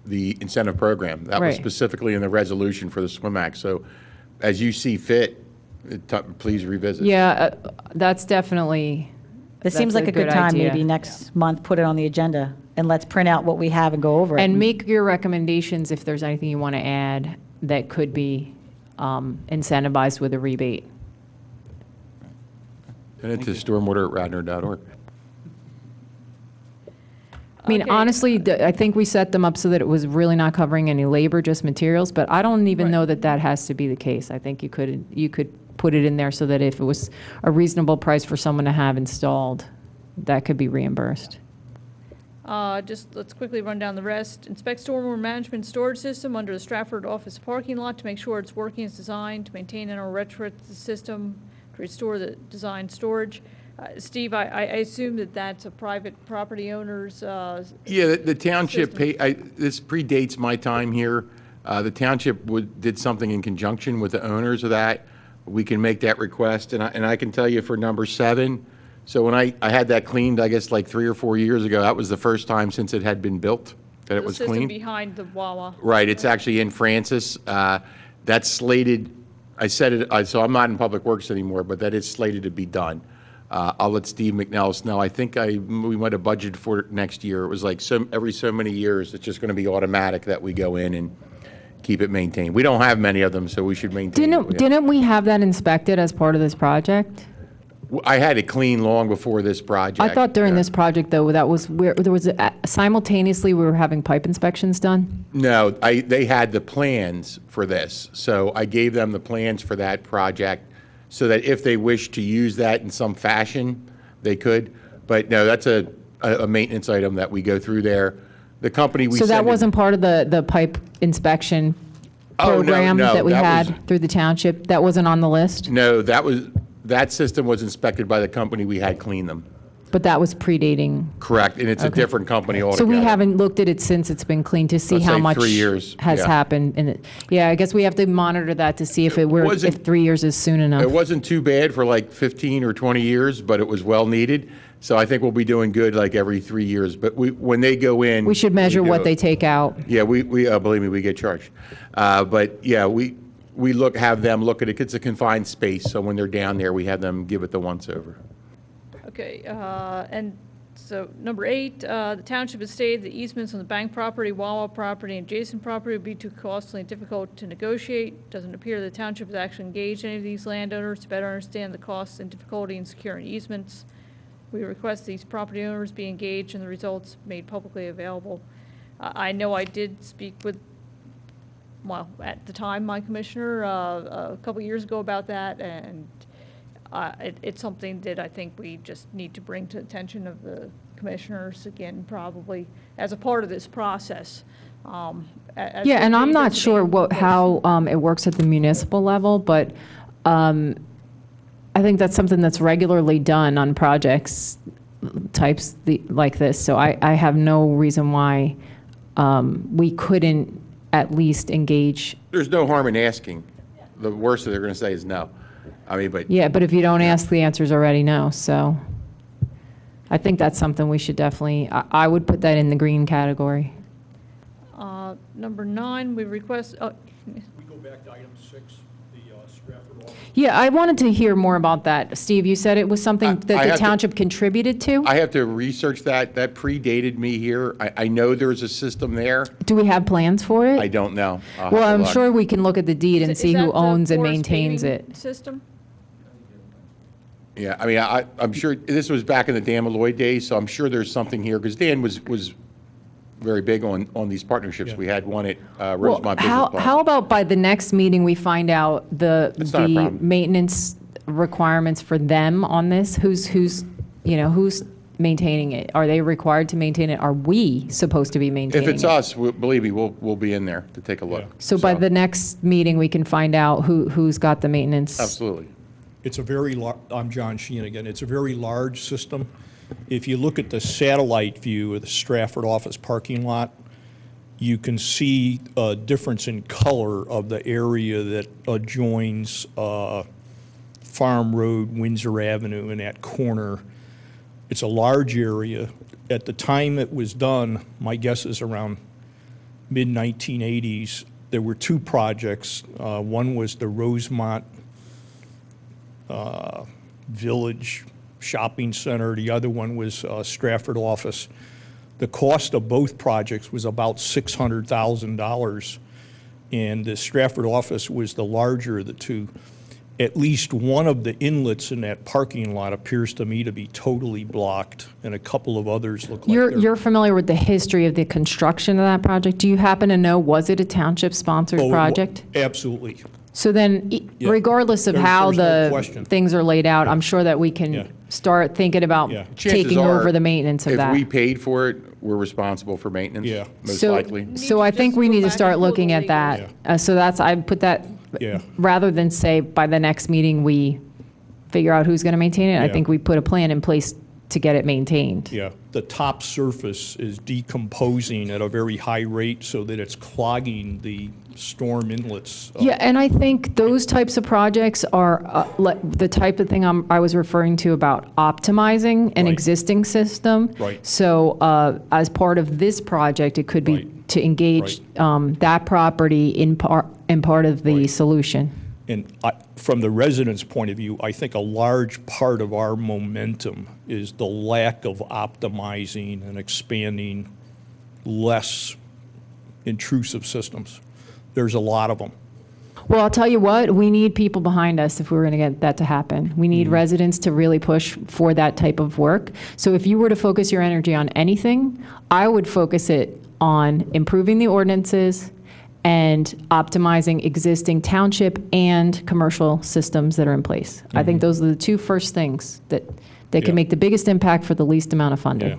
the incentive program. That was Right. specifically in the resolution for the SWIMAC. So as you see fit, please revisit. Yeah, that's definitely, This seems that's like a good time, idea. maybe next month, put it on the agenda, and let's print out what we have and go over it. And make your recommendations if there's anything you want to add that could be incentivized with a rebate. Send it to stormwater@radnor.org. I mean, Okay. honestly, I think we set them up so that it was really not covering any labor, just materials, but I don't even Right. know that that has to be the case. I think you could put it in there so that if it was a reasonable price for someone to have installed, that could be reimbursed. Just let's quickly run down the rest. Inspect stormwater management storage system under the Stratford office parking lot to make sure it's working as designed, to maintain and or retrofit the system, to restore the design storage. Steve, I assume that that's a private property owner's, Yeah, the township, System. this predates my time here. The township did something in conjunction with the owners of that. We can make that request, and I can tell you for number 7, so when I had that cleaned, I guess like 3 or 4 years ago, that was the first time since it had been built that it the was system cleaned. behind the Wawa. Right, it's actually in Francis. That's slated, I said it, so I'm not in Public Works anymore, but that is slated to be done. I'll let Steve McNellis know. I think we might have budgeted for it next year. It was like every so many years, it's just going to be automatic that we go in and keep it maintained. We don't have many of them, so we should maintain what we have. Didn't we have that inspected as part of this project? I had it clean long before this project. I thought during Yeah. this project, though, that was where, there was, simultaneously, we were having pipe inspections done? No, they had the plans for this, so I gave them the plans for that project so that if they wished to use that in some fashion, they could. But no, that's a maintenance item that we go through there. The company we So that send it- wasn't part of the pipe inspection Oh, no, program no, that we that was- had through the township? That wasn't on the list? No, that system was inspected by the company we had clean them. But that was predating. Correct, and it's a Okay. different company So altogether. we haven't looked at it since it's been cleaned to see Let's how say much 3 years, has yeah. happened in it. Yeah, I guess we have to monitor that to see if wasn't- if 3 years is soon enough. It wasn't too bad for like 15 or 20 years, but it was well needed. So I think we'll be doing good like every 3 years. But when they go in. We should measure do what it. they take out. Yeah, believe me, we get charged. But yeah, we have them look at it. It's a confined space, so when they're down there, we have them give it the once-over. Okay, and so number 8, the township has stated the easements on the bank property, Wawa property, and adjacent property would be too costly and difficult to negotiate. Doesn't appear the township has actually engaged any of these landowners to better understand the costs and difficulty in securing easements. We request these property owners be engaged and the results made publicly available. I know I did speak with, well, at the time, my commissioner, a couple years ago about that, and it's something that I think we just need to bring to the attention of the commissioners again, probably as a part of this process. Yeah, and I'm not sure how it works at the municipal level, but I think that's something that's regularly done on projects types like this. So I have no reason why we couldn't at least engage. There's no harm in asking. The worst that they're going to say is no. I mean, but. Yeah, but if you don't ask, the answer's already no. So I think that's something we should definitely, I would put that in the green category. Number 9, we request, We go back to item 6, the Stratford office. Yeah, I wanted to hear more about that. Steve, you said it was something I that the have to- township contributed to? I have to research that. That predated me here. I know there's a system there. Do we have plans for it? I don't know. I'll have Well, to I'm look. sure we can look at the deed and is see that who the owns and forest maintains paving it. System? Yeah, I mean, I'm sure, this was back in the Dan Malloy days, so I'm sure there's something here, because Dan was very big on these partnerships. Yeah. We had one at Well, Rosemont Business how Park. about by the next meeting, we find out That's not a the problem. maintenance requirements for them on this? Who's maintaining it? Are they required to maintain it? Are we supposed to be maintaining If it? it's us, believe me, we'll be in there to take a look. Yeah. So by the next meeting, we can find out who's got the maintenance? Absolutely. It's a very I'm John Sheehan again. It's a very large system. If you look at the satellite view of the Stratford office parking lot, you can see a difference in color of the area that adjoins Farm Road, Windsor Avenue, in that corner. It's a large area. At the time it was done, my guess is around mid-1980s, there were 2 projects. One was the Rosemont Village Shopping Center. The other one was Stratford office. The cost of both projects was about $600,000, and the Stratford office was the larger of the 2. At least one of the inlets in that parking lot appears to me to be totally blocked, and a couple of others look like they're... You're familiar with the history of the construction of that project? Do you happen to know, was it a township-sponsored Oh, project? Absolutely. So then, Yeah. regardless of There's how no the question. things are laid out, I'm sure that we Yeah. can start thinking about Yeah. Chances taking are, over the maintenance of that. If we paid for it, we're responsible for maintenance. Yeah. Most So- likely. So I think we need to start looking at that. So that's, I put that, Yeah. rather than say by the next meeting, we figure out who's going to maintain it, I Yeah. think we put a plan in place to get it maintained. Yeah, the top surface is decomposing at a very high rate so that it's clogging the storm inlets. Yeah, and I think those types of projects are the type of thing I was referring to about optimizing an Right. existing system. Right. So as part of this project, it could be Right. to engage that property in part of the Right. solution. And from the residents' point of view, I think a large part of our momentum is the lack of optimizing and expanding less intrusive systems. There's a lot of them. Well, I'll tell you what, we need people behind us if we're going to get that to happen. We need residents to really push for that type of work. So if you were to focus your energy on anything, I would focus it on improving the ordinances and optimizing existing township and commercial systems that are in place. I think those are the 2 first things that Yeah. can make the biggest impact for the least amount of funding. Yeah.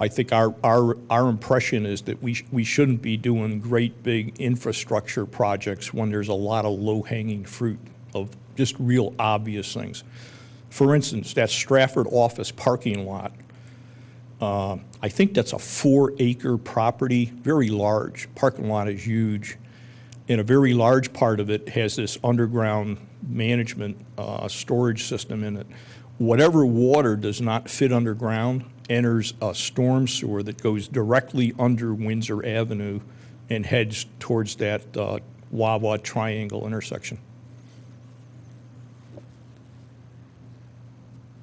I think our impression is that we shouldn't be doing great big infrastructure projects when there's a lot of low-hanging fruit of just real obvious things. For instance, that Stratford office parking lot, I think that's a 4-acre property, very large. Parking lot is huge. And a very large part of it has this underground management storage system in it. Whatever water does not fit underground enters a storm sewer that goes directly under Windsor Avenue and heads towards that Wawa Triangle intersection.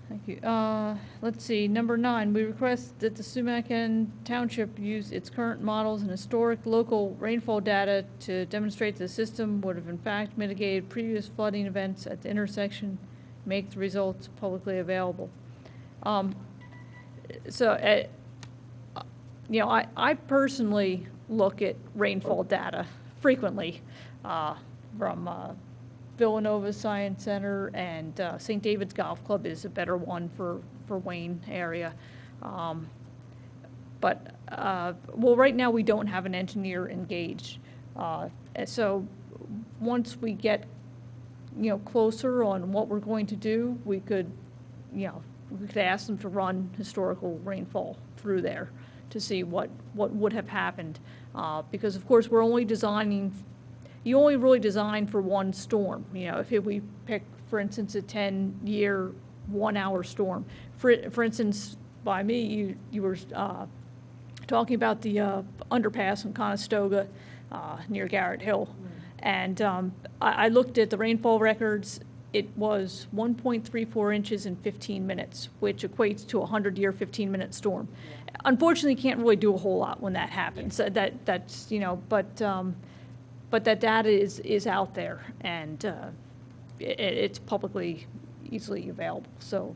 Thank you. Let's see, number 9, we request that the Sumac and Township use its current models and historic local rainfall data to demonstrate the system would have in fact mitigated previous flooding events at the intersection, make the results publicly available. So, you know, I personally look at rainfall data frequently from Villanova Science Center, and St. David's Golf Club is a better one for Wayne area. But, well, right now we don't have an engineer engaged. So once we get, you know, closer on what we're going to do, we could, you know, we could ask them to run historical rainfall through there to see what would have happened. Because of course, we're only designing, you only really design for one storm. You know, if we pick, for instance, a 10-year, 1-hour storm. For instance, by me, you were talking about the underpass in Conestoga near Garrett Hill. And I looked at the rainfall records. It was 1.34 inches in 15 minutes, which equates to a 100-year, 15-minute storm. Unfortunately, you can't really do a whole lot when that happens. That's, you know, but that data is out there, and it's publicly easily available. So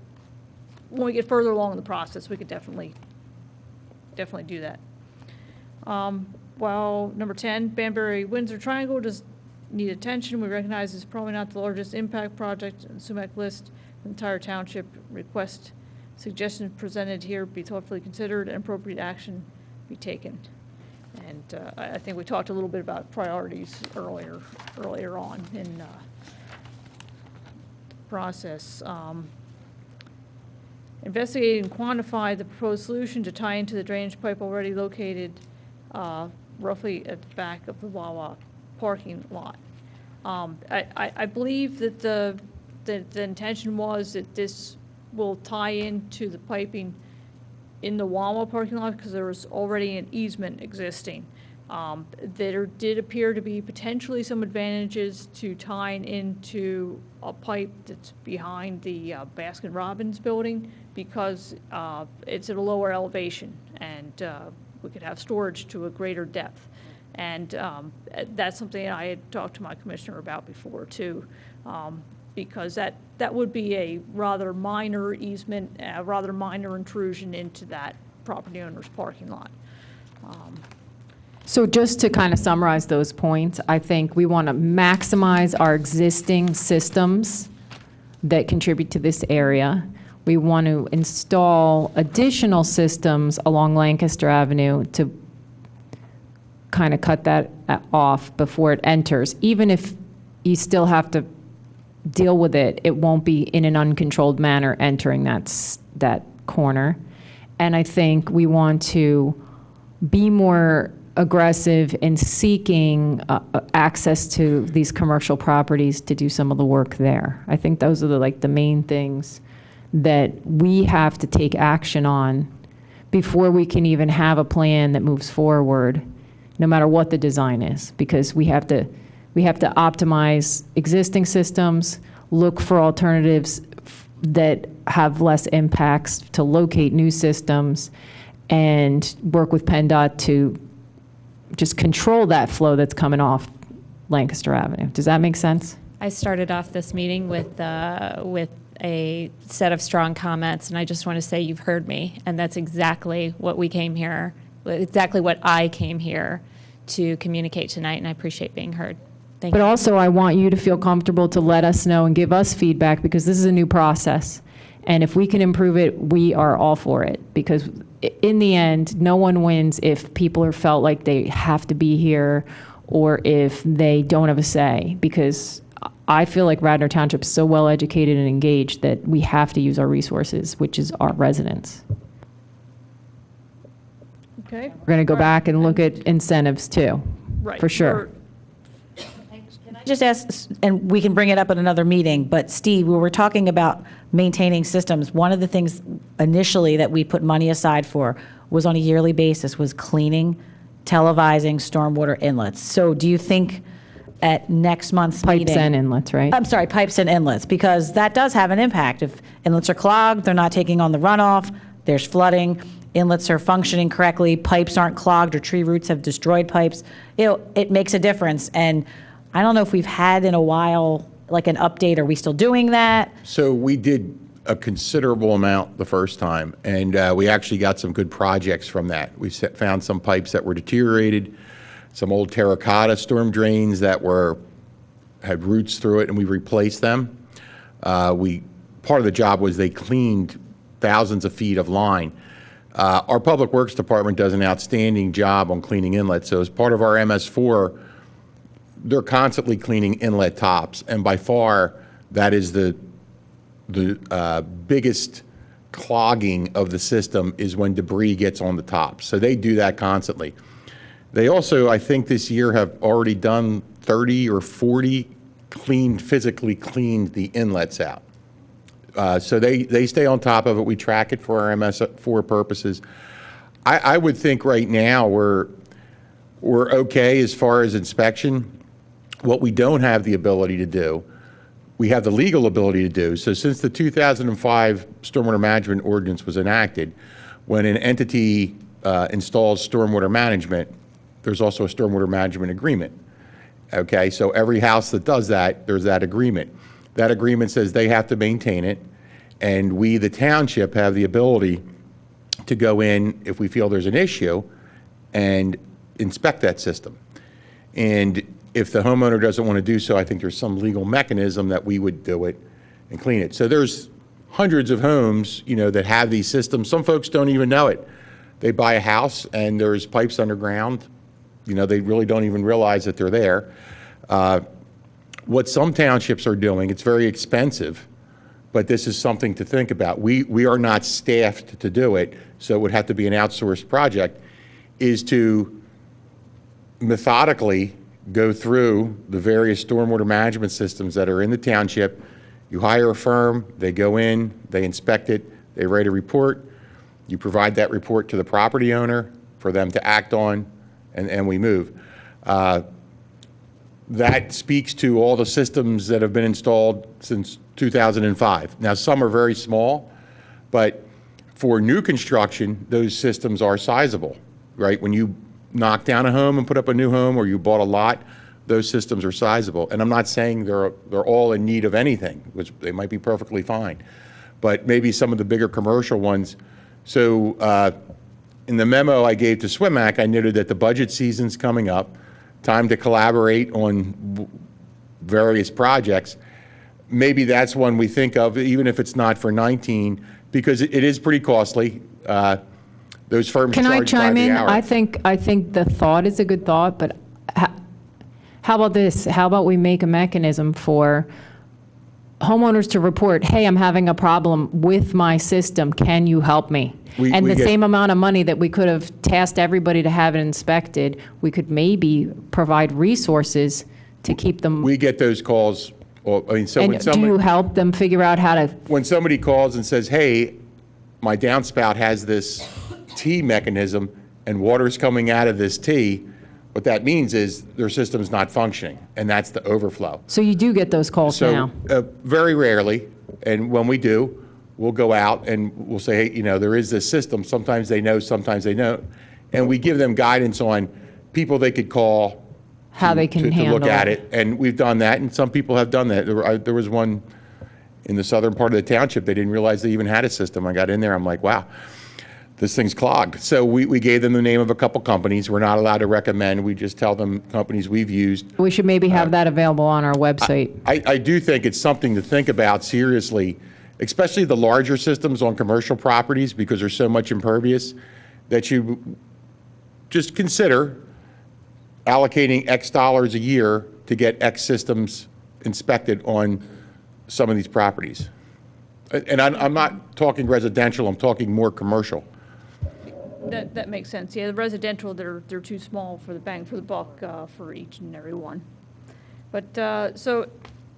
when we get further along in the process, we could definitely do that. Well, number 10, Banbury-Windsor Triangle does need attention. We recognize it's probably not the largest impact project in the SUMAC list. The entire township request suggestions presented here be thoughtfully considered and appropriate action be taken. And I think we talked a little bit about priorities earlier on in the process. Investigate and quantify the proposed solution to tie into the drainage pipe already located roughly at the back of the Wawa parking lot. I believe that the intention was that this will tie into the piping in the Wawa parking lot because there was already an easement existing. There did appear to be potentially some advantages to tying into a pipe that's behind the Baskin-Robbins building because it's at a lower elevation, and we could have storage to a greater depth. And that's something I had talked to my commissioner about before too, because that would be a rather minor easement, a rather minor intrusion into that property owner's parking lot. So just to kind of summarize those points, I think we want to maximize our existing systems that contribute to this area. We want to install additional systems along Lancaster Avenue to kind of cut that off before it enters. Even if you still have to deal with it, it won't be in an uncontrolled manner entering that corner. And I think we want to be more aggressive in seeking access to these commercial properties to do some of the work there. I think those are the main things that we have to take action on before we can even have a plan that moves forward, no matter what the design is, because we have to optimize existing systems, look for alternatives that have less impacts to locate new systems, and work with PennDOT to just control that flow that's coming off Lancaster Avenue. Does that make sense? I started off this meeting with a set of strong comments, and I just want to say you've heard me, and that's exactly what we came here, exactly what I came here to communicate tonight, and I appreciate being heard. Thank you. But also, I want you to feel comfortable to let us know and give us feedback, because this is a new process. And if we can improve it, we are all for it, because in the end, no one wins if people are felt like they have to be here or if they don't have a say, because I feel like Radnor Township is so well educated and engaged that we have to use our resources, which is our residents. Okay. We're going to go back and look at incentives too, Right. for sure. Just ask, and we can bring it up at another meeting, but Steve, we were talking about maintaining systems. One of the things initially that we put money aside for was on a yearly basis was cleaning, televising stormwater inlets. So do you think at next month's meeting? Pipes and inlets, right? I'm sorry, pipes and inlets, because that does have an impact. If inlets are clogged, they're not taking on the runoff, there's flooding, inlets are functioning correctly, pipes aren't clogged or tree roots have destroyed pipes, it makes a difference. And I don't know if we've had in a while, like an update. Are we still doing that? So we did a considerable amount the first time, and we actually got some good projects from that. We found some pipes that were deteriorated, some old terracotta storm drains that had roots through it, and we replaced them. Part of the job was they cleaned thousands of feet of line. Our Public Works Department does an outstanding job on cleaning inlets. So as part of our MS4, they're constantly cleaning inlet tops, and by far that is the biggest clogging of the system is when debris gets on the top. So they do that constantly. They also, I think this year, have already done 30 or 40 physically cleaned the inlets out. So they stay on top of it. We track it for our MS4 purposes. I would think right now we're okay as far as inspection. What we don't have the ability to do, we have the legal ability to do. So since the 2005 Stormwater Management Ordinance was enacted, when an entity installs stormwater management, there's also a stormwater management agreement. Okay, so every house that does that, there's that agreement. That agreement says they have to maintain it, and we, the township, have the ability to go in if we feel there's an issue and inspect that system. And if the homeowner doesn't want to do so, I think there's some legal mechanism that we would do it and clean it. So there's hundreds of homes, that have these systems. Some folks don't even know it. They buy a house and there's pipes underground. They really don't even realize that they're there. What some townships are doing, it's very expensive, but this is something to think about. We are not staffed to do it, so it would have to be an outsourced project, is to methodically go through the various stormwater management systems that are in the township. You hire a firm, they go in, they inspect it, they write a report, you provide that report to the property owner for them to act on, and we move. That speaks to all the systems that have been installed since 2005. Now, some are very small, but for new construction, those systems are sizable, right? When you knock down a home and put up a new home, or you bought a lot, those systems are sizable. And I'm not saying they're all in need of anything, which they might be perfectly fine, but maybe some of the bigger commercial ones. So in the memo I gave to SWIMAC, I noted that the budget season's coming up, time to collaborate on various projects. Maybe that's one we think of, even if it's not for 19, because it is pretty costly. Those firms Can I charge by chime the in? hour. I think the thought is a good thought, but how about this? How about we make a mechanism for homeowners to report, hey, I'm having a problem with my system, can you help me? And the same amount of money that we could have tasked everybody to have it inspected, we could maybe provide resources to keep them. We get those calls. So when do you help them figure out how to? When somebody calls and says, hey, my downspout has this T mechanism and water's coming out of this T, what that means is their system's not functioning, and that's the overflow. So you do get those calls now? Very rarely, and when we do, we'll go out and we'll say, hey, there is this system. Sometimes they know, sometimes they don't. And we give them guidance on people they could call how they can handle to look at it. And we've done that, and some people have done that. There was one in the southern part of the township. They didn't realize they even had a system. I got in there, I'm like, wow, this thing's clogged. So we gave them the name of a couple companies. We're not allowed to recommend. We just tell them companies we've used. We should maybe have that available on our website. I do think it's something to think about seriously, especially the larger systems on commercial properties, because there's so much impervious, that you just consider allocating X dollars a year to get X systems inspected on some of these properties. And I'm not talking residential, I'm talking more commercial. That makes sense. Yeah, the residential, they're too small for the bang for the buck for each and every one. But so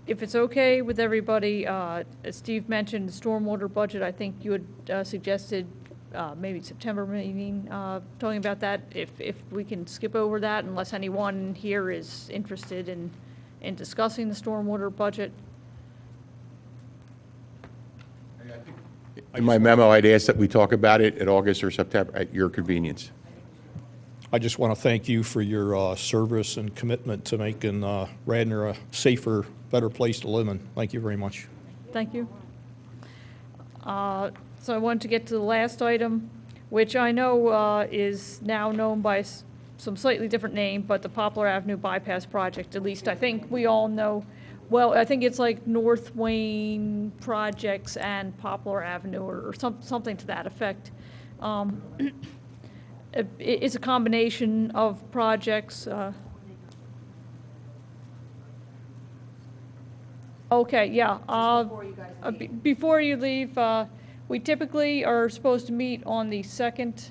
if it's okay with everybody, as Steve mentioned, the stormwater budget, I think you had suggested maybe September meeting, talking about that. If we can skip over that, unless anyone here is interested in discussing the stormwater budget. In my memo, I'd ask that we talk about it at August or September, at your convenience. I just want to thank you for your service and commitment to making Radnor a safer, better place to live in. Thank you very much. Thank you. So I wanted to get to the last item, which I know is now known by some slightly different name, but the Poplar Avenue Bypass Project, at least I think we all know. Well, I think it's like North Wayne Projects and Poplar Avenue, or something to that effect. It's a combination of projects. Okay, yeah. Before you leave, we typically are supposed to meet on the second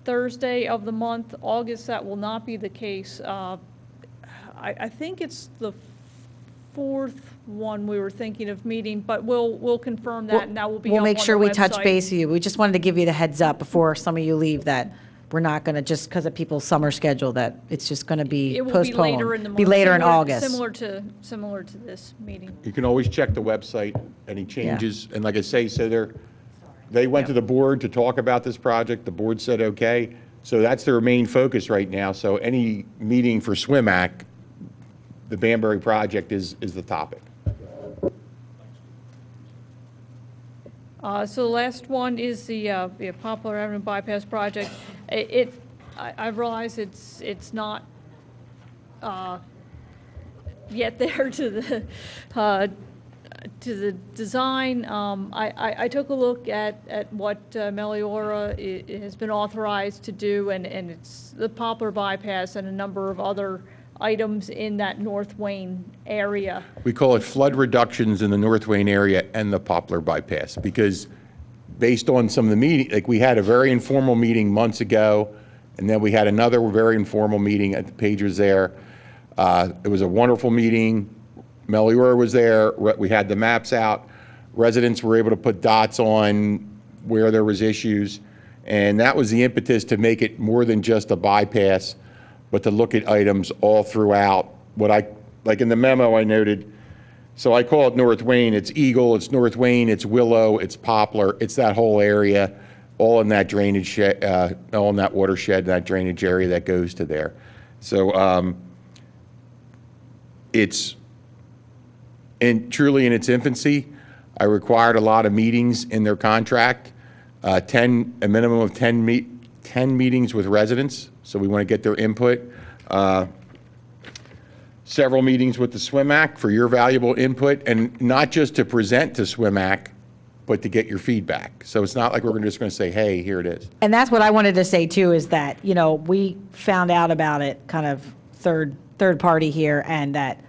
Thursday of the month. August, that will not be the case. I think it's the fourth one we were thinking of meeting, but we'll confirm that, and that will be We'll up make on sure the we touch website. base with you. We just wanted to give you the heads up before some of you leave that we're not going to, just because of people's summer schedule, that it's just going to be It will postponed. be later in the month. Be later in August. Similar to this meeting. You can always check the website, any changes, and like I say, so they went to the board to talk about this project, the board said okay, so that's their main focus right now, so any meeting for SWIMAC, the Banbury project is the topic. So the last one is the Poplar Avenue Bypass Project. I realize it's not yet there to the design. I took a look at what Meliora has been authorized to do, and it's the Poplar Bypass and a number of other items in that North Wayne area. We call it flood reductions in the North Wayne area and the Poplar bypass, because based on some of the meeting, like we had a very informal meeting months ago, and then we had another very informal meeting at the Page was there. It was a wonderful meeting. Meliora was there. We had the maps out. Residents were able to put dots on where there was issues, and that was the impetus to make it more than just a bypass, but to look at items all throughout. Like in the memo I noted, so I call it North Wayne, it's Eagle, it's North Wayne, it's Willow, it's Poplar, it's that whole area, all in that drainage, all in that watershed, that drainage area that goes to there. So it's truly in its infancy. I required a lot of meetings in their contract, a minimum of 10 meetings with residents, so we want to get their input. Several meetings with the SWIMAC for your valuable input, and not just to present to SWIMAC, but to get your feedback. So it's not like we're just going to say, hey, here it is. And that's what I wanted to say too, is that, we found out about it kind of third party here, and that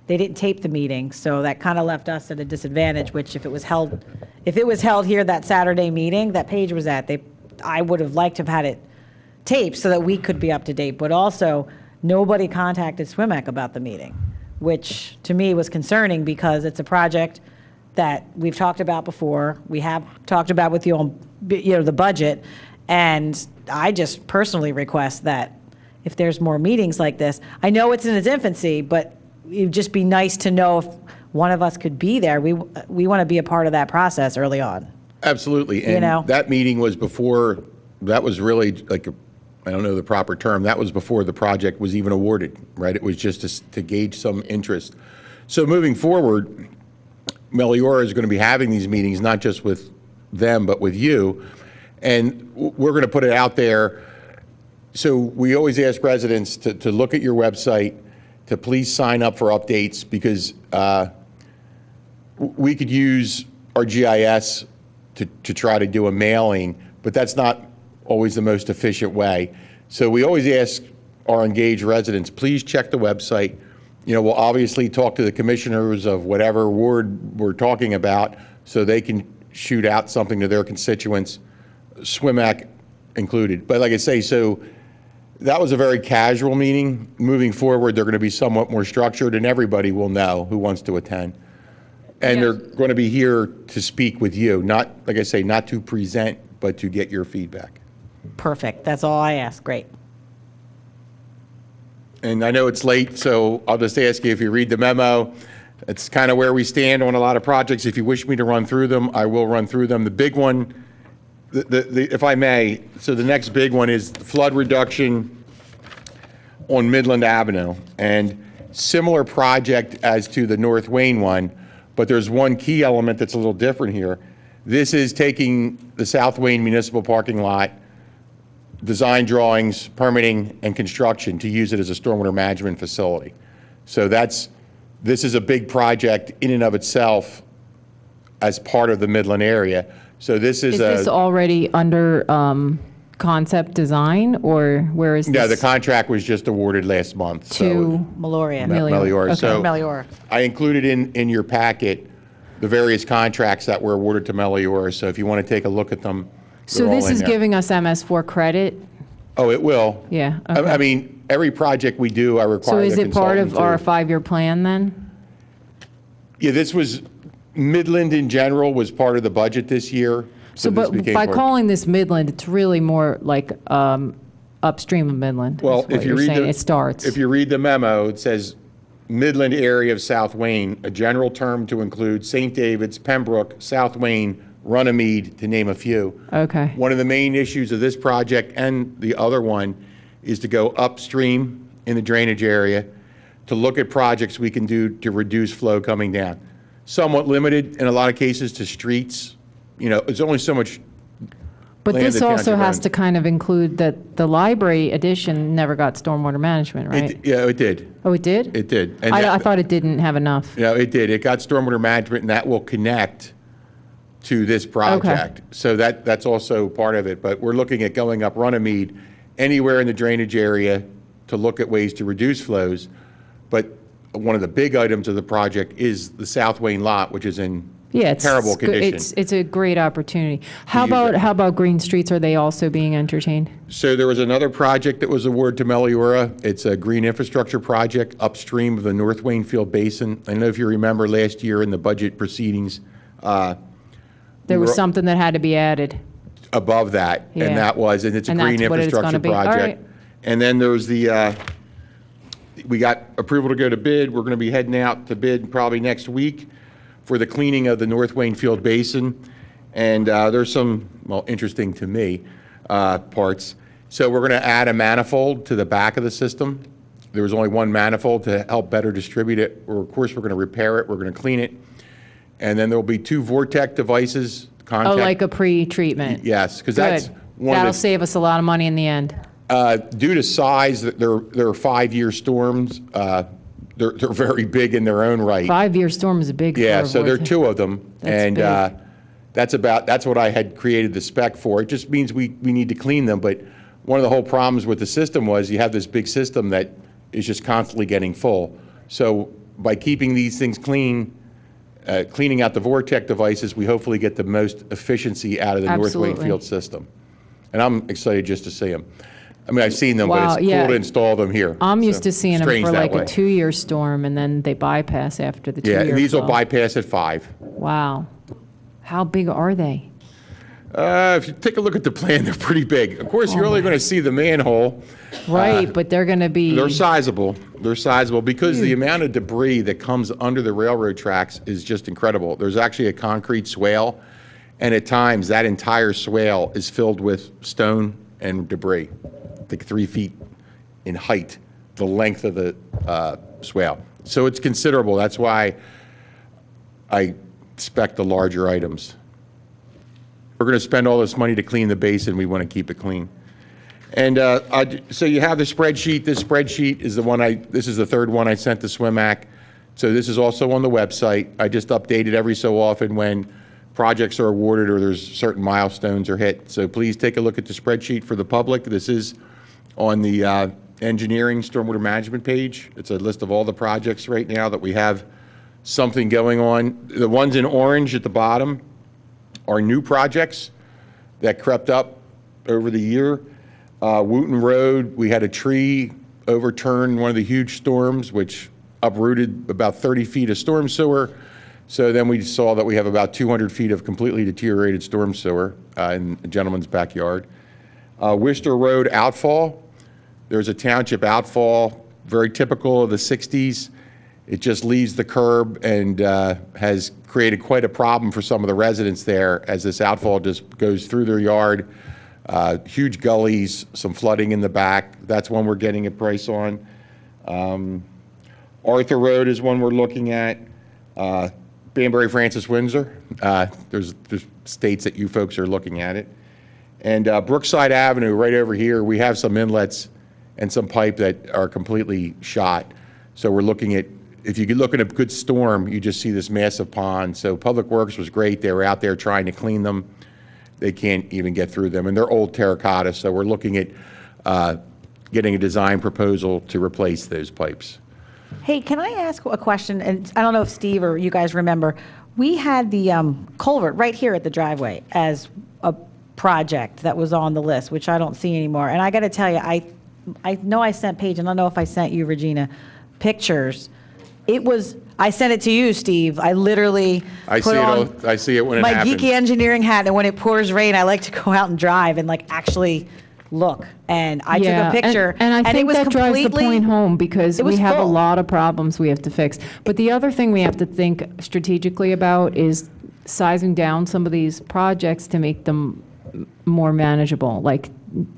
they didn't tape the meeting, so that kind of left us at a disadvantage, which if it was held here that Saturday meeting that Paige was at, I would have liked to have had it taped so that we could be up to date, but also nobody contacted SWIMAC about the meeting, which to me was concerning, because it's a project that we've talked about before. We have talked about with you on, the budget, and I just personally request that if there's more meetings like this, I know it's in its infancy, but it'd just be nice to know if one of us could be there. We want to be a part of that process early on. Absolutely. And that meeting was before, that was really like, I don't know the proper term, that was before the project was even awarded, right? It was just to gauge some interest. So moving forward, Meliora is going to be having these meetings, not just with them, but with you. And we're going to put it out there. So we always ask residents to look at your website, to please sign up for updates, because we could use our GIS to try to do a mailing, but that's not always the most efficient way. So we always ask our engaged residents, please check the website. We'll obviously talk to the commissioners of whatever ward we're talking about, so they can shoot out something to their constituents, SWIMAC included. But like I say, so that was a very casual meeting. Moving forward, they're going to be somewhat more structured, and everybody will know who wants to attend. And Yes. they're going to be here to speak with you, not, like I say, not to present, but to get your feedback. Perfect. That's all I ask. Great. And I know it's late, so I'll just ask you, if you read the memo, it's kind of where we stand on a lot of projects. If you wish me to run through them, I will run through them. The big one, if I may, so the next big one is flood reduction on Midland Avenue. And similar project as to the North Wayne one, but there's one key element that's a little different here. This is taking the South Wayne Municipal Parking Lot, design drawings, permitting, and construction to use it as a stormwater management facility. So this is a big project in and of itself as part of the Midland area. So this is Is this already under concept design, or where is this? No, the contract was just awarded last month. To Meloria. Meliora. Okay. So Meliora. I included in your packet the various contracts that were awarded to Meliora. So if you want to take a look at them, So they're all this in is there. giving us MS4 credit? Oh, it will. Yeah, I okay. mean, every project we do, I So require is the it part of consultant our to- 5-year plan then? Yeah, this was, Midland in general was part of the budget this year. So, this but became by part- calling this Midland, it's really more like upstream of Midland. Well, is what if you you're read saying. the. It starts. If you read the memo, it says Midland area of South Wayne, a general term to include St. David's, Pembroke, South Wayne, Runnymede, to name a few. Okay. One of the main issues of this project and the other one is to go upstream in the drainage area to look at projects we can do to reduce flow coming down. Somewhat limited in a lot of cases to streets. You know, it's only so much. But land this the also township has owns. to kind of include that the library addition never got stormwater management, right? Yeah, it did. Oh, it did? It did. And I that- thought it didn't have enough. No, it did. It got stormwater management, and that will connect to this project. So that's also part of it. But we're looking at going up Runnymede, anywhere in the drainage area, to look at ways to reduce flows. But one of the big items of the project is the South Wayne lot, which is in Yeah, it's terrible good. condition. It's a great opportunity. How use it. about green streets? Are they also being entertained? So there was another project that was awarded to Meliora. It's a green infrastructure project upstream of the North Wayne Field Basin. I don't know if you remember last year in the budget proceedings, There was were- something that had to be added. above that, Yeah. and it's a And green that's what it's infrastructure gonna be. All project. right. And then there was we got approval to go to bid. We're going to be heading out to bid probably next week for the cleaning of the North Wayne Field Basin. And there's some, well, interesting to me, parts. So we're going to add a manifold to the back of the system. There was only one manifold to help better distribute it. Of course, we're going to repair it, we're going to clean it. And then there'll be 2 Vortec devices, Oh, like a pre-treatment? Yes, because that's Good. one That'll of the, save us a lot of money in the end. due to size, they're 5-year storms. They're very big in their own right. 5-year storm is a big. Yeah, for a so there are vortex. 2 of them. That's And big. that's what I had created the spec for. It just means we need to clean them, but one of the whole problems with the system was you have this big system that is just constantly getting full. So by keeping these things clean, cleaning out the Vortec devices, we hopefully get the most efficiency out of the North Wayne Absolutely. Field system. And I'm excited just to see them. I mean, I've seen them, Wow, but it's yeah. cool to install them here. I'm used So, to seeing them strange for that like way. a 2-year storm, and then they bypass after the 2-year. Yeah, and these will flow. bypass at 5. Wow. How big are they? If you take a look at the plan, they're pretty big. Of course, you're only going to see the manhole. Right, but they're going to be. They're sizable. They're sizable because the amount of debris that comes under the railroad tracks is just incredible. There's actually a concrete swale, and at times that entire swale is filled with stone and debris, like 3 feet in height, the length of the swale. So it's considerable. That's why I spec the larger items. We're going to spend all this money to clean the basin. We want to keep it clean. And so you have the spreadsheet. This spreadsheet is the one this is the 3rd one I sent to SWIMAC. So this is also on the website. I just update it every so often when projects are awarded or there's certain milestones are hit. So please take a look at the spreadsheet for the public. This is on the engineering stormwater management page. It's a list of all the projects right now that we have something going on. The ones in orange at the bottom are new projects that crept up over the year. Wooten Road, we had a tree overturn one of the huge storms, which uprooted about 30 feet of storm sewer. So then we saw that we have about 200 feet of completely deteriorated storm sewer in a gentleman's backyard. Worcester Road outfall, there's a township outfall, very typical of the 60s. It just leaves the curb and has created quite a problem for some of the residents there as this outfall just goes through their yard. Huge gullies, some flooding in the back. That's one we're getting a price on. Arthur Road is one we're looking at. Banbury, Francis, Windsor. There's states that you folks are looking at it. And Brookside Avenue, right over here, we have some inlets and some pipe that are completely shot. So we're looking at, if you could look at a good storm, you just see this massive pond. So Public Works was great. They were out there trying to clean them. They can't even get through them. And they're old terracotta, so we're looking at getting a design proposal to replace those pipes. Hey, can I ask a question? And I don't know if Steve or you guys remember, we had the culvert right here at the driveway as a project that was on the list, which I don't see anymore. And I got to tell you, I know I sent Paige, and I don't know if I sent you, Regina, pictures. I sent it to you, Steve. I literally I put on I see it when it my happens. geeky engineering hat, and when it pours rain, I like to go out and drive and like actually look. And I took a picture, and I it think was that drives the completely- point home because it we was have a full. lot of problems we have to fix. But the other thing we have to think strategically about is sizing down some of these projects to make them more manageable, like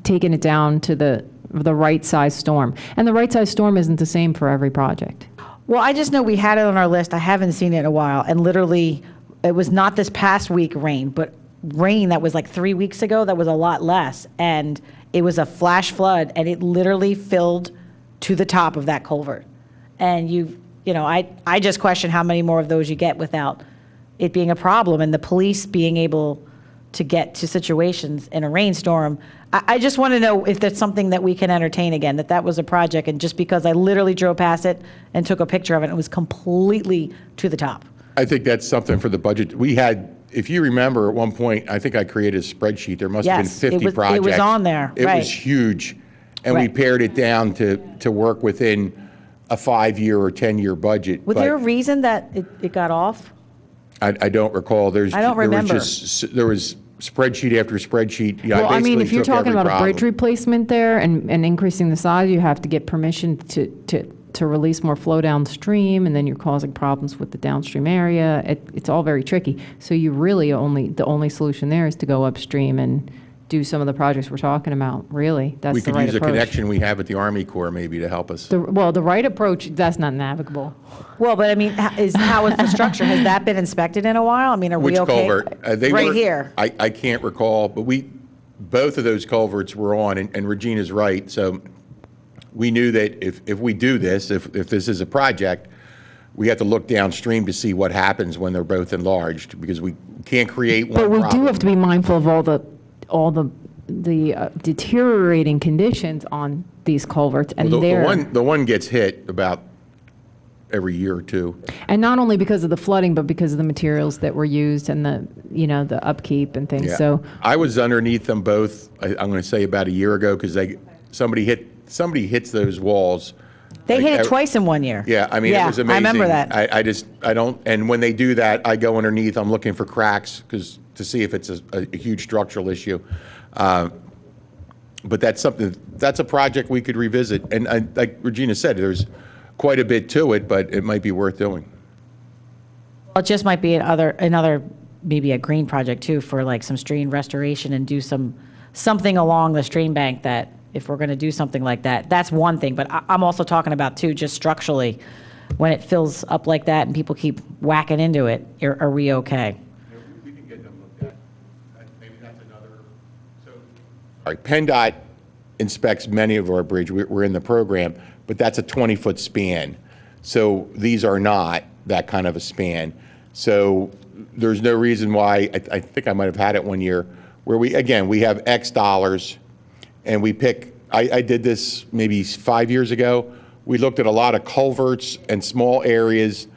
taking it down to the right size storm. And the right size storm isn't the same for every project. Well, I just know we had it on our list. I haven't seen it in a while. And literally, it was not this past week rain, but rain that was like 3 weeks ago that was a lot less. And it was a flash flood, and it literally filled to the top of that culvert. And I just question how many more of those you get without it being a problem and the police being able to get to situations in a rainstorm. I just want to know if there's something that we can entertain again, that was a project, and just because I literally drove past it and took a picture of it, it was completely to the top. I think that's something for the budget. We had, if you remember, at one point, I think I created a spreadsheet. There must have been Yes, 50 projects. it was on there, It right. was huge. And we Right. pared it down to work within a 5-year or 10-year budget. Was But there a reason that it got off? I don't recall. I don't remember. There was spreadsheet after spreadsheet. Yeah, Well, I mean, basically if you're took talking every about a bridge problem. replacement there and increasing the size, you have to get permission to release more flow downstream, and then you're causing problems with the downstream area. It's all very tricky. So you really the only solution there is to go upstream and do some of the projects we're talking about, really. That's We the could right use a approach. connection we have at the Army Corps maybe to help us. The right approach, that's not navigable. Well, but I mean, how is the structure? Has that been inspected in a while? I mean, are Which we okay? culvert? They Right were- here. I can't recall, but both of those culverts were on, and Regina's right. So we knew that if we do this, if this is a project, we have to look downstream to see what happens when they're both enlarged, because we can't create one But we problem. do have to be mindful of all the deteriorating conditions on these culverts, and The one gets hit about every year or two. and not only because of the flooding, but because of the materials that were used and the upkeep and things. Yeah. So I was underneath them both, I'm going to say about a year ago, because somebody hits those walls. They Like, hit it twice in 1 year. Yeah, I mean, it was amazing. I remember that. I don't, and when they do that, I go underneath, I'm looking for cracks, to see if it's a huge structural issue. But that's a project we could revisit. And like Regina said, there's quite a bit to it, but it might be worth doing. Well, it just might be another, maybe a green project too, for like some stream restoration and do something along the stream bank that, if we're going to do something like that, that's one thing. But I'm also talking about too, just structurally, when it fills up like that and people keep whacking into it, are we okay? We can get them looked at. Maybe that's another. All right, PennDOT inspects many of our bridge. We're in the program, but that's a 20-foot span. So these are not that kind of a span. So there's no reason why, I think I might have had it 1 year, where we have X dollars, and we pick, I did this maybe 5 years ago. We looked at a lot of culverts and small areas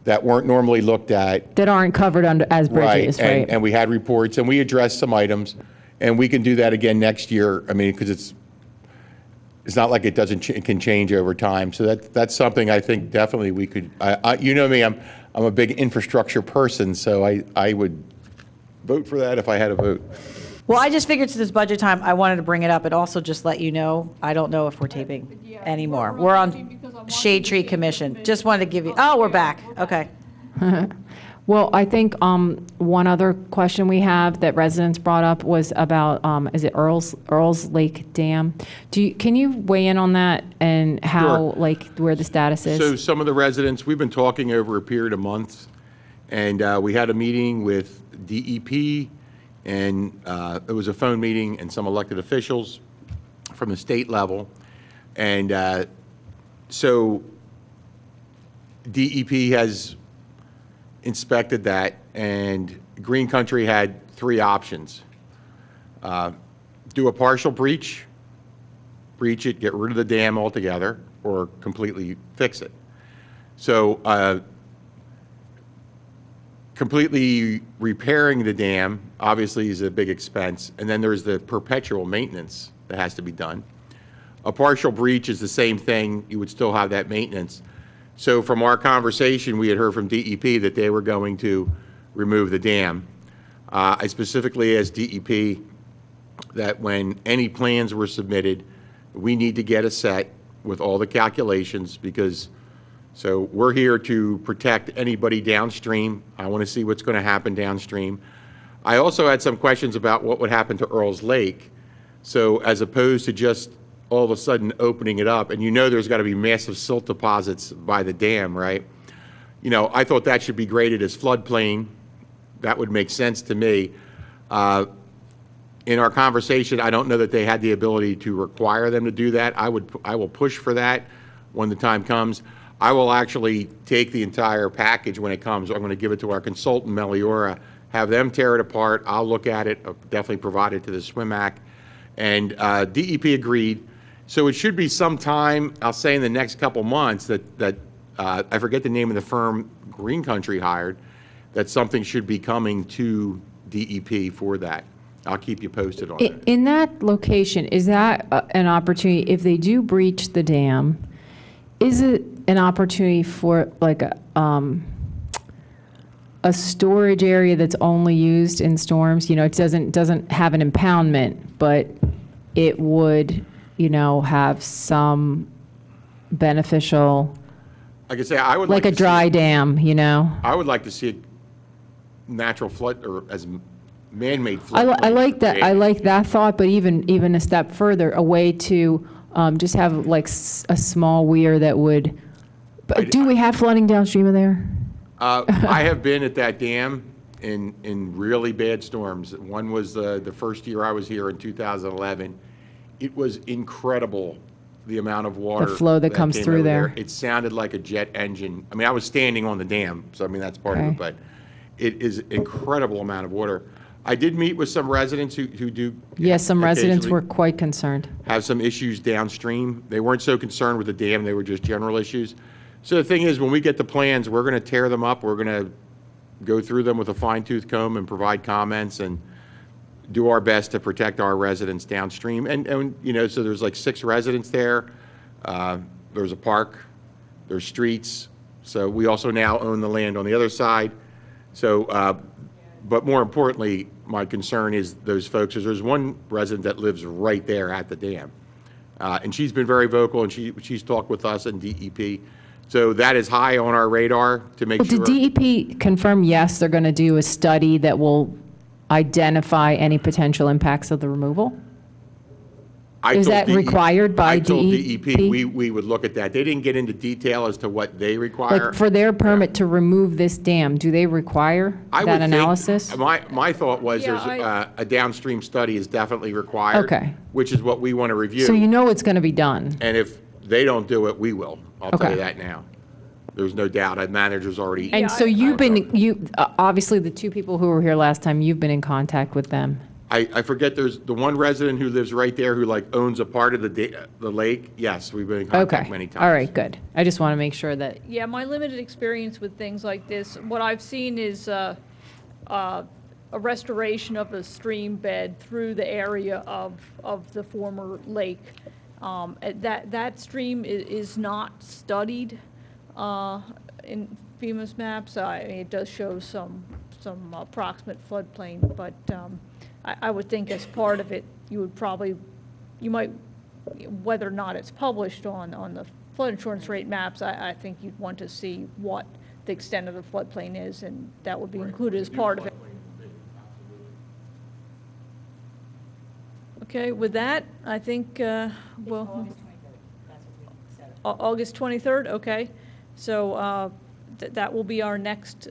that weren't normally looked at. that aren't covered as bridges, right? And we had reports, and we addressed some items, and we can do that again next year. I mean, because it's not like it it can change over time. So that's something I think definitely we could. You know me, I'm a big infrastructure person, so I would vote for that if I had a vote. Well, I just figured since it's budget time, I wanted to bring it up and also just let you know, I don't know if we're taping anymore. We're on Shade Tree Commission. Just wanted to give you, oh, we're back. Okay. Well, I think one other question we have that residents brought up was about, is it Earl's Lake Dam? Can you weigh in on that and how, Sure. where the status is? So some of the residents, we've been talking over a period of months, And we had a meeting with DEP, and it was a phone meeting, and some elected officials from the state level. And so DEP has inspected that, and Green Country had 3 options. Do a partial breach it, get rid of the dam altogether, or completely fix it. So completely repairing the dam obviously is a big expense, and then there's the perpetual maintenance that has to be done. A partial breach is the same thing. You would still have that maintenance. So from our conversation, we had heard from DEP that they were going to remove the dam. I specifically asked DEP that when any plans were submitted, we need to get a set with all the calculations, because so we're here to protect anybody downstream. I want to see what's going to happen downstream. I also had some questions about what would happen to Earl's Lake. So as opposed to just all of a sudden opening it up, and you know there's got to be massive silt deposits by the dam, right? You know, I thought that should be graded as floodplain. That would make sense to me. In our conversation, I don't know that they had the ability to require them to do that. I will push for that when the time comes. I will actually take the entire package when it comes. I'm going to give it to our consultant, Meliora, have them tear it apart. I'll look at it, definitely provide it to the SWIMAC. And DEP agreed. So it should be sometime, I'll say in the next couple months, that I forget the name of the firm Green Country hired, that something should be coming to DEP for that. I'll keep you posted on it. In that location, is that an opportunity, if they do breach the dam, is it an opportunity for like a storage area that's only used in storms? You know, it doesn't have an impoundment, but it would, you know, have some beneficial, Like I say, I would like like a to dry see, dam, you know? I would like to see it natural flood, or as man-made I flood. like that. I like that thought, but even a step further, a way to just have like a small weir that would. But do we have flooding downstream of there? I have been at that dam in really bad storms. One was the first year I was here in 2011. It was incredible, the amount of water. The flow that comes came through over there. It sounded like a jet engine. I mean, I was standing on the dam, so I mean, that's part of Okay. it, but it is incredible amount of water. I did meet with some residents who do. Yes, some residents occasionally were quite concerned. have some issues downstream. They weren't so concerned with the dam, they were just general issues. So the thing is, when we get the plans, we're going to tear them up, we're going to go through them with a fine-tooth comb and provide comments and do our best to protect our residents downstream. And you know, so there's like 6 residents there. There's a park, there's streets. So we also now own the land on the other side. So, but more importantly, my concern is those folks, is there's one resident that lives right there at the dam. And she's been very vocal, and she's talked with us and DEP. So that is high on our radar to make sure. Did DEP confirm, yes, they're going to do a study that will identify any potential impacts of the removal? Is that required by I told DEP? DEP we would look at that. They didn't get into detail as to what they require. Like, for their permit to remove this dam, do they require I would that think- analysis? My thought was Yeah, there's a downstream study is definitely required. Okay. Which is what we want to review. So you know it's going to be done? And if they don't do it, we will. I'll tell Okay. you that now. There's no doubt. Our manager's already. And so obviously, the 2 people who were here last time, you've been in contact with them. I forget, there's the one resident who lives right there who like owns a part of the lake. Yes, we've been in contact Okay. many times. All right, good. I just want to make sure that, Yeah, my limited experience with things like this, what I've seen is a restoration of the stream bed through the area of the former lake. That stream is not studied in FEMA's maps. It does show some approximate floodplain, but I would think as part of it, you might, whether or not it's published on the flood insurance rate maps, I think you'd want to see what the extent of the floodplain is, and that would be included as part of it. Okay, with that, I think, August 23rd, okay. So that will be our next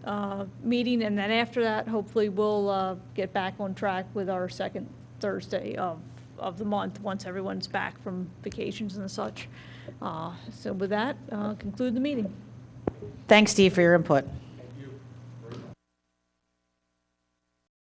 meeting, and then after that, hopefully, we'll get back on track with our second Thursday of the month, once everyone's back from vacations and such. So with that, conclude the meeting. Thanks, Steve, for your input.